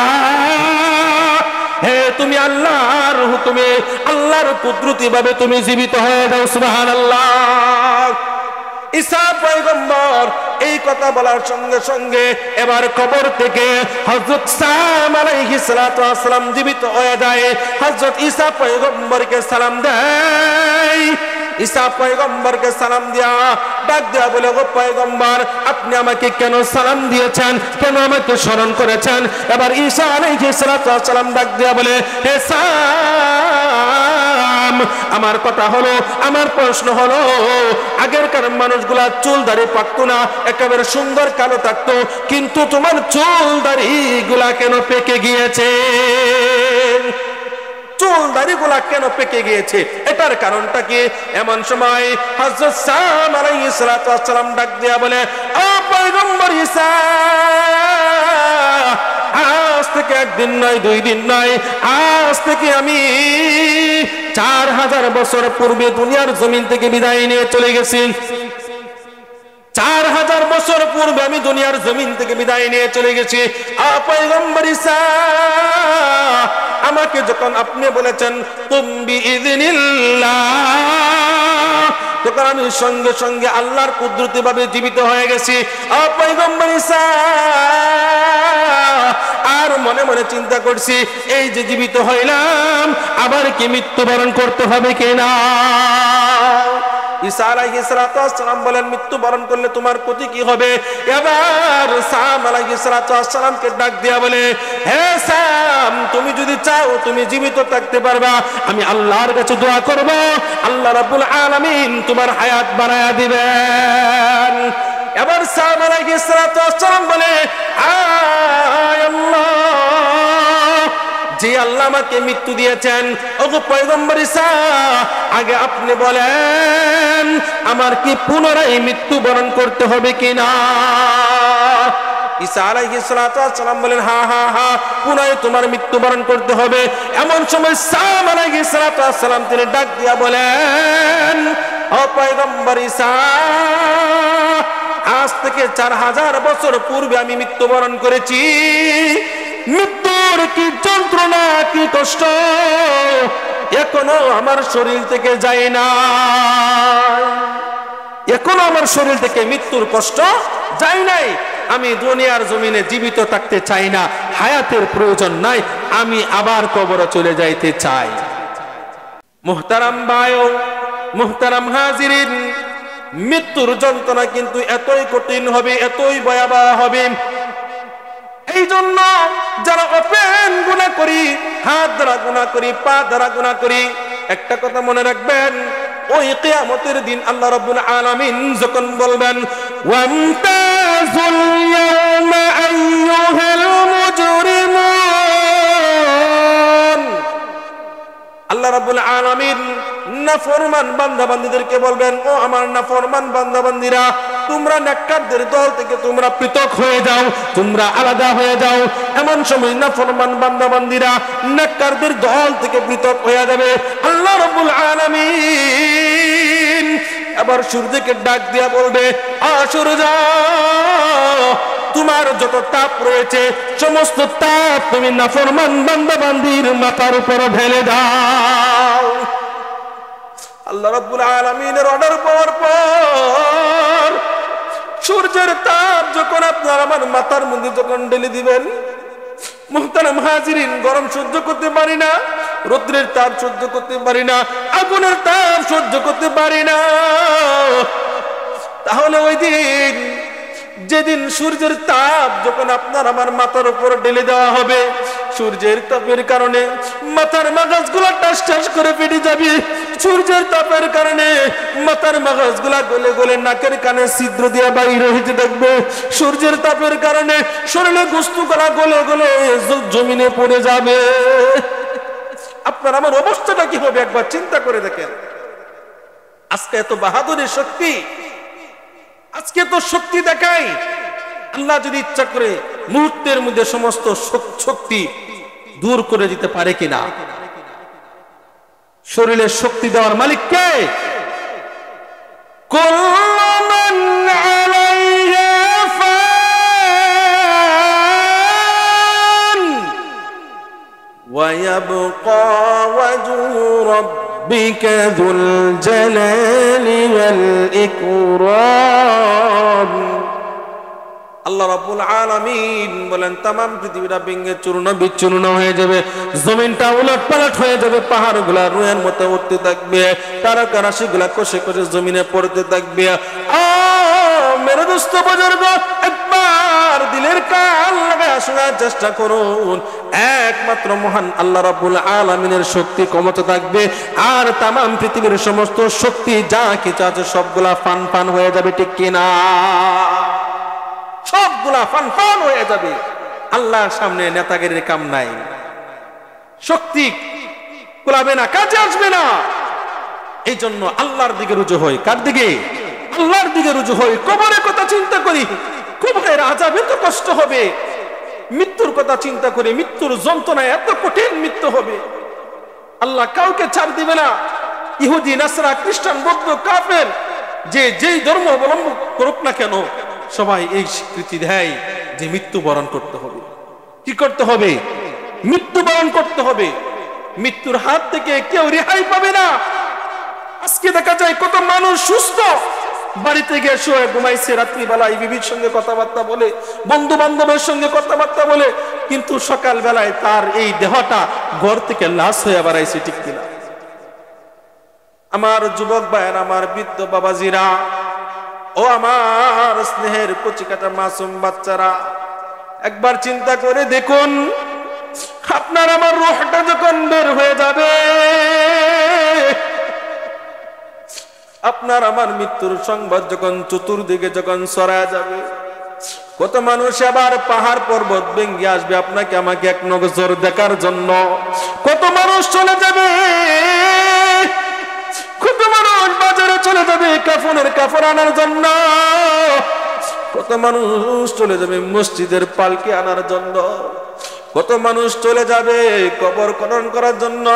হে তুমি আল্লাহর হুকুমে, আল্লাহর কুদরতি ভাবে তুমি জীবিত হয়ে যাও। সুবহানাল্লাহ। ঈসা পয়গম্বর এই কথা বলার সঙ্গে সঙ্গে এবার কবর থেকে হযরত সাম আলাইহিস সালাম জীবিত হয়ে যায়। হযরত ঈসা পয়গম্বরকে সালাম দেয়। ঈসা পয়গম্বরকে সালাম দিয়া ডাক দেয়া বলে, গো পয়গম্বর, আপনি আমাকে কেন সালাম দিয়েছেন? কেন আমাকে স্মরণ করেছেন? এবার ঈসা আলাইহিস সালাম ডাক দেয়া বলে, হে সাম, আমার কথা হলো, আমার প্রশ্ন হলো, আগেরকার মানুষগুলা চুল দাড়ি পাকতো না, একেবারে সুন্দর কালো থাকতো, কিন্তু তোমার চুল দাড়ি গুলা কেন পেকে গিয়েছে? চুল দাড়িগুলা কেন পেকে গিয়েছে? এটার কারণটা কি? এমন সময় হযরত সাম আলাইহিস সালাম ডাক দিয়া বলে, ও পয়গম্বর ঈসা, আজ থেকে একদিন নয়, 2 দিন নয়, আজ থেকে আমি 4000 বছর পূর্বে দুনিয়ার জমিন থেকে বিদায় নিয়ে চলে গেছি। 4000 বছর পূর্বে আমি দুনিয়ার জমিন থেকে বিদায় নিয়ে চলে গেছি। পয়গম্বর ঈসা, আমাকে যখন আপনি বলেছেন কুম বিইযনিল্লাহ, তখন আমি সঙ্গে সঙ্গে আল্লাহর কুদরতি ভাবে জীবিত হয়ে গেছি। পয়গম্বর ঈসা, আর মনে মনে চিন্তা করছি, এই যে জীবিত হইলাম, আবার কি মৃত্যুবরণ করতে হবে কিনা? ঈসা আলাইহিস সালাম বলেন, মৃত্যুবরণ করলে তোমার ক্ষতি কি হবে? এবার সাম আলাইহিস সালামকে ডাক দিয়া বলে, হে সাম, তুমি যদি চাও তুমি জীবিত থাকতে পারবা, আমি আল্লাহর কাছে দোয়া করব, আল্লাহ রাব্বুল আলামিন তোমার হায়াত বাড়ায়া দিবেন। এবার সাম আলাইহিস সালাম বলে, আয় আল্লাহ, যে আল্লাহ আমাকে মৃত্যু দিয়েছেন, ওগো পয়গম্বর ঈসা, আগে আপনি বলেন আমার কি পুনরায় মৃত্যুবরণ করতে হবে কিনা? ঈসা আলাইহিস সালাম বলেন, হা হা হা, পুনরায় তোমার মৃত্যুবরণ করতে হবে। এমন সময় সাম আলাইহিস সালাম তিনি ডাক দিয়া বলেন, ও পয়গম্বর ঈসা, আজ থেকে 4000 বছর পূর্বে আমি মৃত্যুবরণ করেছি। মৃত্যুর কি যন্ত্রণা, কি কষ্ট এখনো আমার শরীর থেকে যায় না, এখনো আমার শরীর থেকে মৃত্যুর কষ্ট যায় নাই। আমি দুনিয়ার জমিনে জীবিত থাকতে চাই না, হায়াতের প্রয়োজন নাই, আমি আবার কবরে চলে যাইতে চাই। মুহতারাম ভাইও, মুহতারাম হাজিরিন, মৃত্যুর যন্ত্রণা কিন্তু এতই কঠিন হবে, এতই ভয়াবহ হবে। এই জন্য যারা ওপেন গুনাহ করি, হাত দ্বারা গুনাহ করি, পা দ্বারা গুনাহ করি, একটা কথা মনে রাখবেন, ওই কিয়ামতের দিন আল্লাহ রাব্বুল আলামিন যখন বলবেন ওয়ামতাজুল ইয়াওমা আইয়ুহাল মুজরিমুন, আল্লাহ রাব্বুল আলামিন নাফরমান বান্দাবান্দীদেরকে বলবেন, ও আমার নাফরমান বান্দাবান্দীরা, তোমরা নেককারদের দল থেকে তোমরা পৃথক হয়ে যাও, তোমরা আলাদা হয়ে যাও। এমন সময় নাফরমান বান্দাবান্দীরা নেককারদের দল থেকে পৃথক হয়ে যাবে। আল্লাহ রাব্বুল আলামিন আবার সূর্যকে ডাক দিয়া বলবে, সূর্য, তোমার যত তাপ রয়েছে সমস্ত তাপ তুমি নাফরমান বান্দাবান্দীর মাথার উপর ঢেলে দাও। আল্লাহ রাব্বুল আলামিনের অর্ডার পাওয়ার পর সূর্যের তাপ যখন আপনার আমার মাথার মধ্যে যখন ঢেলে দিবেন, মুহতারাম হাজিরিন, গরম সহ্য করতে পারি না, রৌদ্রের তাপ সহ্য করতে পারি না, আগুনের তাপ সহ্য করতে পারি না। তাহলে ওই দিন, যেদিন সূর্যের তাপ যখন আপনার আমার মাথার উপর ঢেলে দেওয়া হবে, সূর্যের তাপের কারণে মাথার মাগাজগুলা টাস টাস করে ফেটে যাবে। সূর্যের তাপের কারণে মাথার মাগাজগুলা গলে গলে নাকের কানে ছিদ্র দিয়ে বাইরে হইতে থাকবে। সূর্যের তাপের কারণে শরীরে গোশতগুলা গলে গলে জমিনে পড়ে যাবে। আপনার আমার অবস্থাটা কি হবে একবার চিন্তা করে দেখেন। আজকে এত বাহাদুরের শক্তি, আজকে তো শক্তি দেখাই, আল্লাহ যদি ইচ্ছা করে মুহূর্তের মধ্যে সমস্ত শক্তি দূর করে দিতে পারে কিনা? শরীরের শক্তি দেওয়ার মালিক কে? কুল্লু মান আলাইহা ফান ওয়া ইয়াবকা ওয়াজহু রাব্বিকা যুল জালালি ওয়াল ইকরাম। আল্লাহ রাব্বুল আলামিন বলেন, तमाम পৃথিবীটা ভেঙে চূর্ণ বিচূর্ণ হয়ে যাবে, জমিনটা উলটপালট হয়ে যাবে, পাহাড়গুলা রুয়ের মতো উঠতে থাকবে, তারকা রাশিগুলা কষে কষে জমিনে পড়তে থাকবে। মেরে দোস্ত বুজুর্গ, একবার দিলের কান লাগায় শোনার চেষ্টা করুন। একমাত্র মহান আল্লাহ রাব্বুল আলামিনের শক্তি ক্ষমতা থাকবে, আর तमाम পৃথিবীর সমস্ত শক্তি যা কিছু আছে সবগুলা ফান ফান হয়ে যাবে, ঠিক কিনা? সবগুলা ফান ফান হয়ে যাবে। আল্লাহর সামনে নেতাগিরির কাম নাই, শক্তি কুলাবে না, কাজে আসবে না। এই জন্য আল্লাহর দিকে রুজু হই। কার দিকে? আল্লাহর দিকে রুজু হই। কবরের কথা চিন্তা করি, কবরের আযাবে তো কষ্ট হবে। মৃত্যুর কথা চিন্তা করি, মৃত্যুর যন্ত্রণায় এত কঠিন মৃত্যু হবে। আল্লাহ কাউকে ছাড় দিবে না। ইহুদি, নাসরা, খ্রিস্টান, বৌদ্ধ, কাফের, যেই ধর্ম অবলম্বন করুক না কেন, সবাই এই স্বীকৃতি দেয় যে মৃত্যুবরণ করতে হবে। কি করতে হবে? মৃত্যুবরণ করতে হবে। মৃত্যুর হাত থেকে কেউ রেহাই পাবে না। আজকে দেখা যায় কত মানুষ সুস্থ, বাড়িতে গিয়ে শুয়ে ঘুমাইছে, রাত্রিবেলায় বিবির সঙ্গে কথাবার্তা বলে, বন্ধু বান্ধবের সঙ্গে কথাবার্তা বলে, কিন্তু সকাল বেলায় তার এই দেহটা ঘর থেকে লাশ হয়ে বেড়াইছে, ঠিক কিনা? আমার যুবক ভাইয়ের, আমার বৃদ্ধ বাবাজিরা, ও আমার স্নেহের কচিকাটা মাসুম বাচ্চারা, একবার চিন্তা করে দেখুন, আপনার আমার রূহটা যখন বের হয়ে যাবে, আপনার আমার মৃত্যুর সংবাদ যখন চতুর্দিকে যখন ছড়ায় যাবে, কত মানুষ আবার পাহাড় পর্বত ভেঙে আসবে আপনাকে আমাকে এক নজর দেখার জন্য। কত মানুষ চলে যাবে, কত মানুষ বাজারে চলে যাবে কাফনের কাপড় আনার জন্য, কত মানুষ চলে যাবে মসজিদের পালকি আনার জন্য, কত মানুষ চলে যাবে কবর খনন করার জন্য,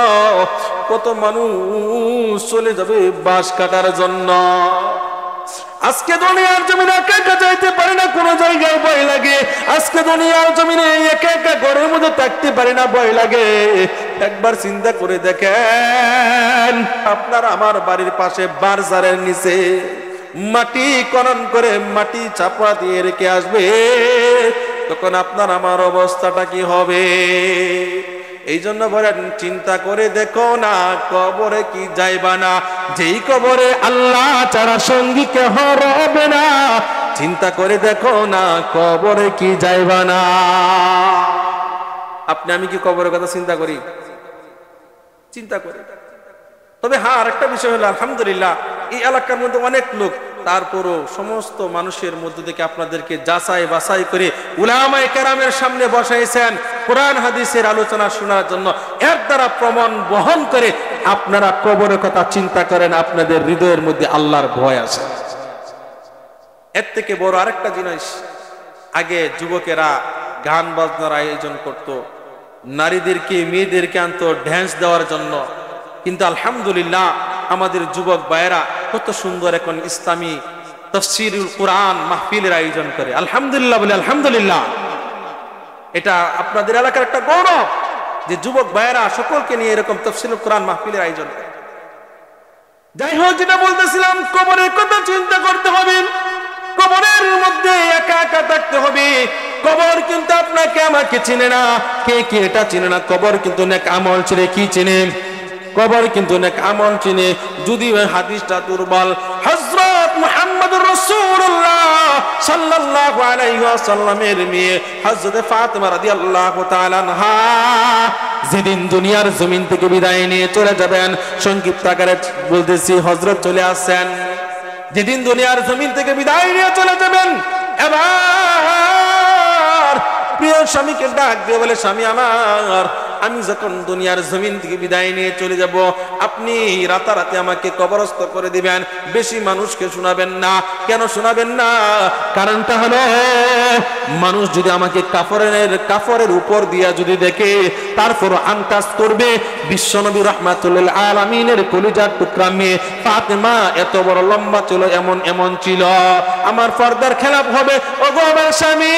কত মানুষ চলে যাবে বাঁশ কাটার জন্য। আজকে দুনিয়ার জমিনে একা একা যাইতে পারে না, কোন জায়গায় ভয় লাগে। আজকে দুনিয়ার জমিনে একা একা ঘরের মধ্যে থাকতে পারে না, ভয় লাগে। একবার চিন্তা করে দেখেন, আপনার আমার বাড়ির পাশে বারজারের নিচে মাটি খনন করে মাটি চাপা দিয়ে রেখে আসবে, তখন আপনার আমার অবস্থাটা কি হবে? এই জন্য বলেন চিন্তা করে দেখো না কবরে কি যাইবা না, যেই কবরে আল্লাহ ছাড়া সঙ্গী কেহ রবে না। চিন্তা করে দেখো না কবরে কি যাইবা না। আপনি আমি কি কবরের কথা চিন্তা করি? চিন্তা করি। তবে হ্যাঁ, আরেকটা বিষয় হলো আলহামদুলিল্লাহ এই এলাকার মধ্যে অনেক লোক, তারপরও সমস্ত মানুষের মধ্যে থেকে আপনাদেরকে যাচাই বাছাই করে উলামায়ে কেরামের সামনে বসাইছেন কোরআন হাদিসের আলোচনা শোনার জন্য। এর দ্বারা প্রমাণ বহন করে আপনারা কবরের কথা চিন্তা করেন, আপনাদের হৃদয়ের মধ্যে আল্লাহর ভয় আছে। এর থেকে বড় আরেকটা জিনিস, আগে যুবকেরা গান বাজনার আয়োজন করত, নারীদেরকে মেয়েদেরকে আনতো ড্যান্স দেওয়ার জন্য। কিন্তু আলহামদুলিল্লাহ আমাদের যুবক ভাইয়েরা কত সুন্দর এখন ইসলামী তাফসীরুল কোরআন মাহফিলের আয়োজন করে। আলহামদুলিল্লাহ বলে আলহামদুলিল্লাহ। এটা আপনাদের এলাকার একটা গৌরব যে যুবক ভাইয়েরা সকলকে নিয়ে এরকম তাফসীরুল কোরআন মাহফিলের আয়োজন করে। যাই হোক, যেটা বলতেছিলাম, কবরের কথা চিন্তা করতে হবে, কবরের মধ্যে একা একা থাকতে হবে। কবর কিন্তু আপনাকে আমাকে চিনে না। কে কে এটা চিনে না? কবর কিন্তু নেক আমল চিনে। কি চিনে? কবর কিন্তু নেক আমল চিনে। যদি ওই হাদিসটা দুর্বল, হযরত মুহাম্মদুর রাসূলুল্লাহ সাল্লাল্লাহু আলাইহি ওয়াসাল্লামের মেয়ে হযরত ফাতিমা রাদিয়াল্লাহু তাআলা আনহা যেদিন দুনিয়ার জমিন থেকে বিদায় নিয়ে চলে যাবেন, সংক্ষিপ্ত আকারে বলতেছি, হযরত চলে আসেন যেদিন দুনিয়ার জমিন থেকে বিদায় নিয়ে চলে যাবেন, এবার প্রিয় স্বামীকে ডাক দিয়ে বলে, স্বামী আমার, আমি যখন দুনিয়ার জমিন থেকে বিদায় নিয়ে চলে যাব, আপনি রাতারাতি আমাকে কবরস্থ করে দিবেন। বেশি মানুষকে শোনাবেন না। কেন শোনাবেন না? কারণটা হলো, মানুষ যদি আমাকে কাফরের উপর দিয়া যদি দেখে, তারপর আনটাচ করবে। বিশ্বনবী রাহমাতুল আলামিনের কলিজার টুকরা মেয়ে ফাতেমা এত বড় লম্বা ছিল, এমন এমন ছিল, আমার পর্দার খেলাপ হবে। ওগো আমার স্বামী,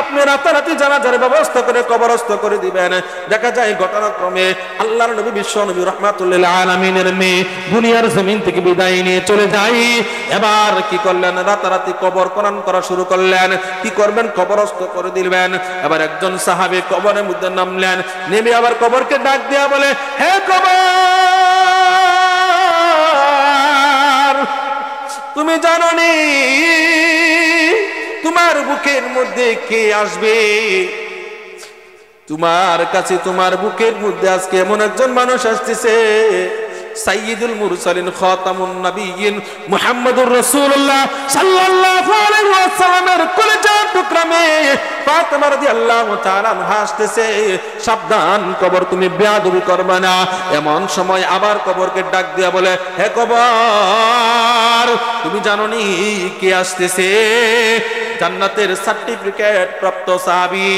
আপনি রাতারাতি জানাজার ব্যবস্থা করে কবরস্থ করে দিবেন। দেখা যায় ঘটনাক্রমে আল্লাহর নবী বিশ্বনবী রাহমাতুল আলামিনের মেয়ে দুনিয়ার জমিন থেকে বিদায় নিয়ে চলে যায়। এবার কি করলেন? রাতারাতি কবর খনন করা শুরু করলেন। কি করবেন? কবরস্থ করে দিবেন। এবার একজন সাহাবী কবরের মধ্যে নামলেন, নেমে আবার কবরকে ডাক দিয়া বলে, হে কবর, তুমি জানো নি তোমার বুকের মধ্যে কে আসবে? তোমার কাছে, তোমার বুকের মধ্যে আজকে এমন একজন মানুষ আসতেছে, সাইয়্যিদুল মুরসালিন খাতামুন নবিয়্যিন মুহাম্মদুর রাসূলুল্লাহ সাল্লাল্লাহু আলাইহি ওয়াসাল্লামের কলিজার টুকরা মেয়ে ফাতেমা রাদিয়াল্লাহু তাআলা আনহা আসতেছে। সাবধান, কবর তুমি বেয়াদবি করবে না। এমন সময় আবার কবরকে ডাক দিয়া বলে, হে কবর, তুমি জানো নি কে আসতেছে? জান্নাতের সার্টিফিকেট প্রাপ্ত সাহাবী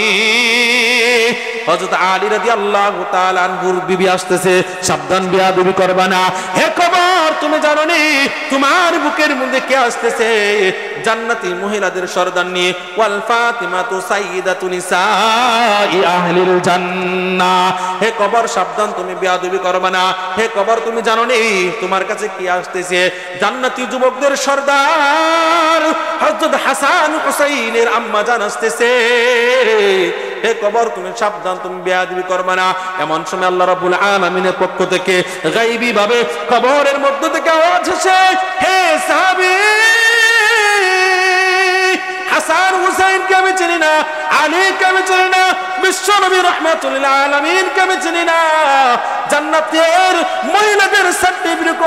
হযরত আলী রাদিয়াল্লাহু তাআলা আনহুর বিবি আসতেছে। সাবধান, বেয়াদবি করবে না। হে কবর, তুমি জানো নি তোমার বুকের মধ্যে কে আসতেছে? জান্নাতি মহিলাদের সরদারনি, ওয়াল ফাতিমাতু সাইয়্যিদাতু নিসাই আহলিল জান্নাহ। হে কবর, সাবধান, তুমি বেয়াদবি করবে না। হে কবর, তুমি জানো নি তোমার কাছে কি আসতেছে? জান্নাতি যুবকদের সরদার হযরত হাসান হুসাইনের আম্মা জান আসতেছে। হে কবর, তুমি সাবধান, তুমি বেয়াদবি করবে না। এমন সময় আল্লাহ রাব্বুল আলামিনের পক্ষ থেকে গায়বী ভাবে কবরের মধ্য থেকে আওয়াজ আসে, হে সাহাবী, হাসান হুসাইনকে আমি চিনি না, আলীকে আমি চিনি না, বিশ্বনবী রাহমাতুল আলামিনকে আমি চিনি না, জান্নাতের মহিলাদের সার্টিফিকেট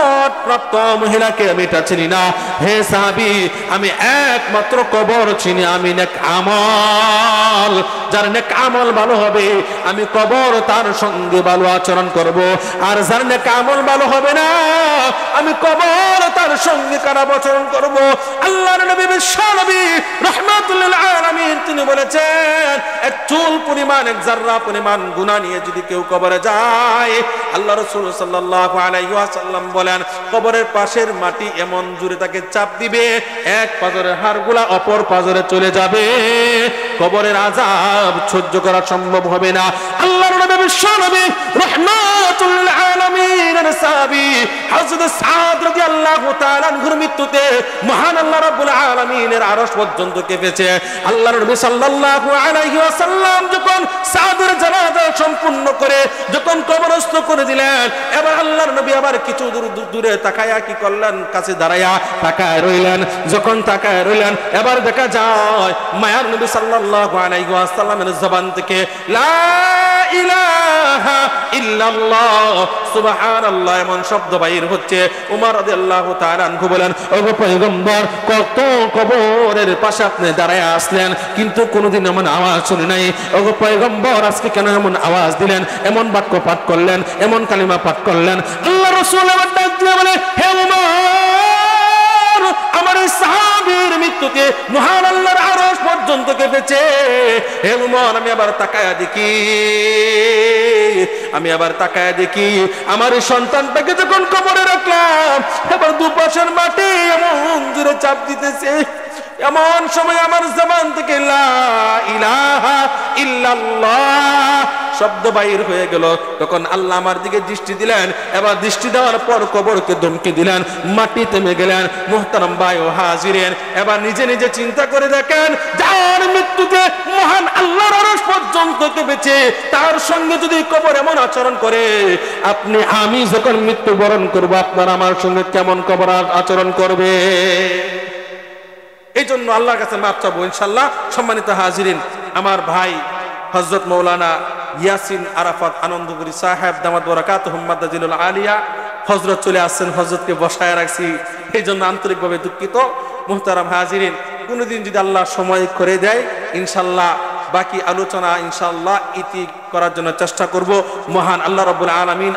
প্রাপ্ত মহিলাকে আমি এটা চিনি না। হে সাহাবী, আমি একমাত্র কবর চিনি। আমি নেক আমল, যার নেক আমল ভালো হবে আমি কবর তার সঙ্গে ভালো আচরণ করব। আর যার নেক আমল ভালো হবে না, আমি কবর তার সঙ্গে খারাপ আচরণ করব। আল্লাহর নবী বিশ্বনবী রাহমাতুল আলামিন তিনি বলেছেন, এক চুল পরিমাণ, এক জাররা পরিমাণ গুনাহ নিয়ে যদি কেউ কবরে যায়, আল্লাহ রাসূল সাল্লাল্লাহু আলাইহি ওয়াসাল্লাম বলেন, কবরের পাশের মাটি এমন জোরে তাকে চাপ দিবে, এক পাজরের হাড়গুলা অপর পাজরে চলে যাবে। কবরের আযাব সহ্য করা সম্ভব হবে না। আল্লাহর নবী বিশ্বনবী রাহমাতুল আলামিন আলামিনের সাহাবী হযরত সাদ রাদিয়াল্লাহু তাআলা আনহুর মৃত্যুতে মহান আল্লাহ রাব্বুল আলামিনের আরশ পর্যন্ত কেঁপেছে। আল্লাহর নবী সাল্লাল্লাহু আলাইহি ওয়াসাল্লাম যখন সাদের জানাজা সম্পূর্ণ করে যখন কবরস্থ করে দিলেন, এবার আল্লাহর নবী আবার কিছু দূরে তাকায়া কি করলেন, কাছে দাঁড়ায়া তাকায় রইলেন। যখন তাকায় রইলেন, এবার দেখা যায় মায়ার নবী সাল্লাল্লাহু আলাইহি ওয়াসাল্লামের জবান থেকে লা ইলাহা ইল্লাল্লাহ সুবহানাল্লাহ এমন শব্দ বাইর হচ্ছে। ওমর রাদিয়াল্লাহু তাআলা আনহু বলেন, ওগো পয়গম্বর, কত কবরের পাশে আপনি দাঁড়ায় আসলেন কিন্তু কোনোদিন এমন আওয়াজ শুনি নাই। ওগো পয়গম্বর, আজকে কেন এমন আওয়াজ দিলেন, এমন বাক্য পাঠ করলেন, এমন কালিমা পাঠ করলেন? আল্লাহ রাসূল আবার ডাক দিয়ে বলে, হে ওমর, আমার সাহাবীর মৃত্যুতে মহান আল্লাহর আরশ পর্যন্ত কেঁপেছে। হে ওমর, আমি আবার তাকায়া দেখি আমার সন্তানটাকে যখন কবরে রাখলাম, এবার দুপাশের মাটি এমন জোরে চাপ দিতেছে, এমন সময় আমার জবান থেকে লা ইলাহা ইল্লাল্লাহ শব্দ বাইর হয়ে গেল। তখন আল্লাহ আমার দিকে দৃষ্টি দিলেন, এবার দৃষ্টি দেওয়ার পর কবরকে ধমকি দিলেন, মাটি থেমে গেলেন। মুহতারাম ভাই ও হাজিরেন, এবার নিজে নিজে চিন্তা করে দেখেন, যার মৃত্যুতে মহান আল্লাহর আরশ পর্যন্ত কেঁপেছে, তার সঙ্গে যদি কবর এমন আচরণ করে, আপনি আমি যখন মৃত্যুবরণ করব, আপনার আমার সঙ্গে কেমন কবর আচরণ করবে? এই জন্য আল্লাহর কাছে মাফ চাবো ইনশাআল্লাহ। সম্মানিত হাজিরিন, আমার ভাই হযরত মাওলানা ইয়াসিন আরাফাত আনন্দপুরী সাহেব দামাত বারাকাতুহুম মাদাজিলুল আলিয়া হযরত চলে আসছেন, হযরতকে বসায় রাখছি, এই জন্য আন্তরিকভাবে দুঃখিত। মুহতারাম হাজিরিন, কোনোদিন যদি আল্লাহ সময় করে দেয়, ইনশাআল্লাহ বাকি আলোচনা ইনশাআল্লাহ ইতি করার জন্য চেষ্টা করব। মহান আল্লাহ রাব্বুল আলামিন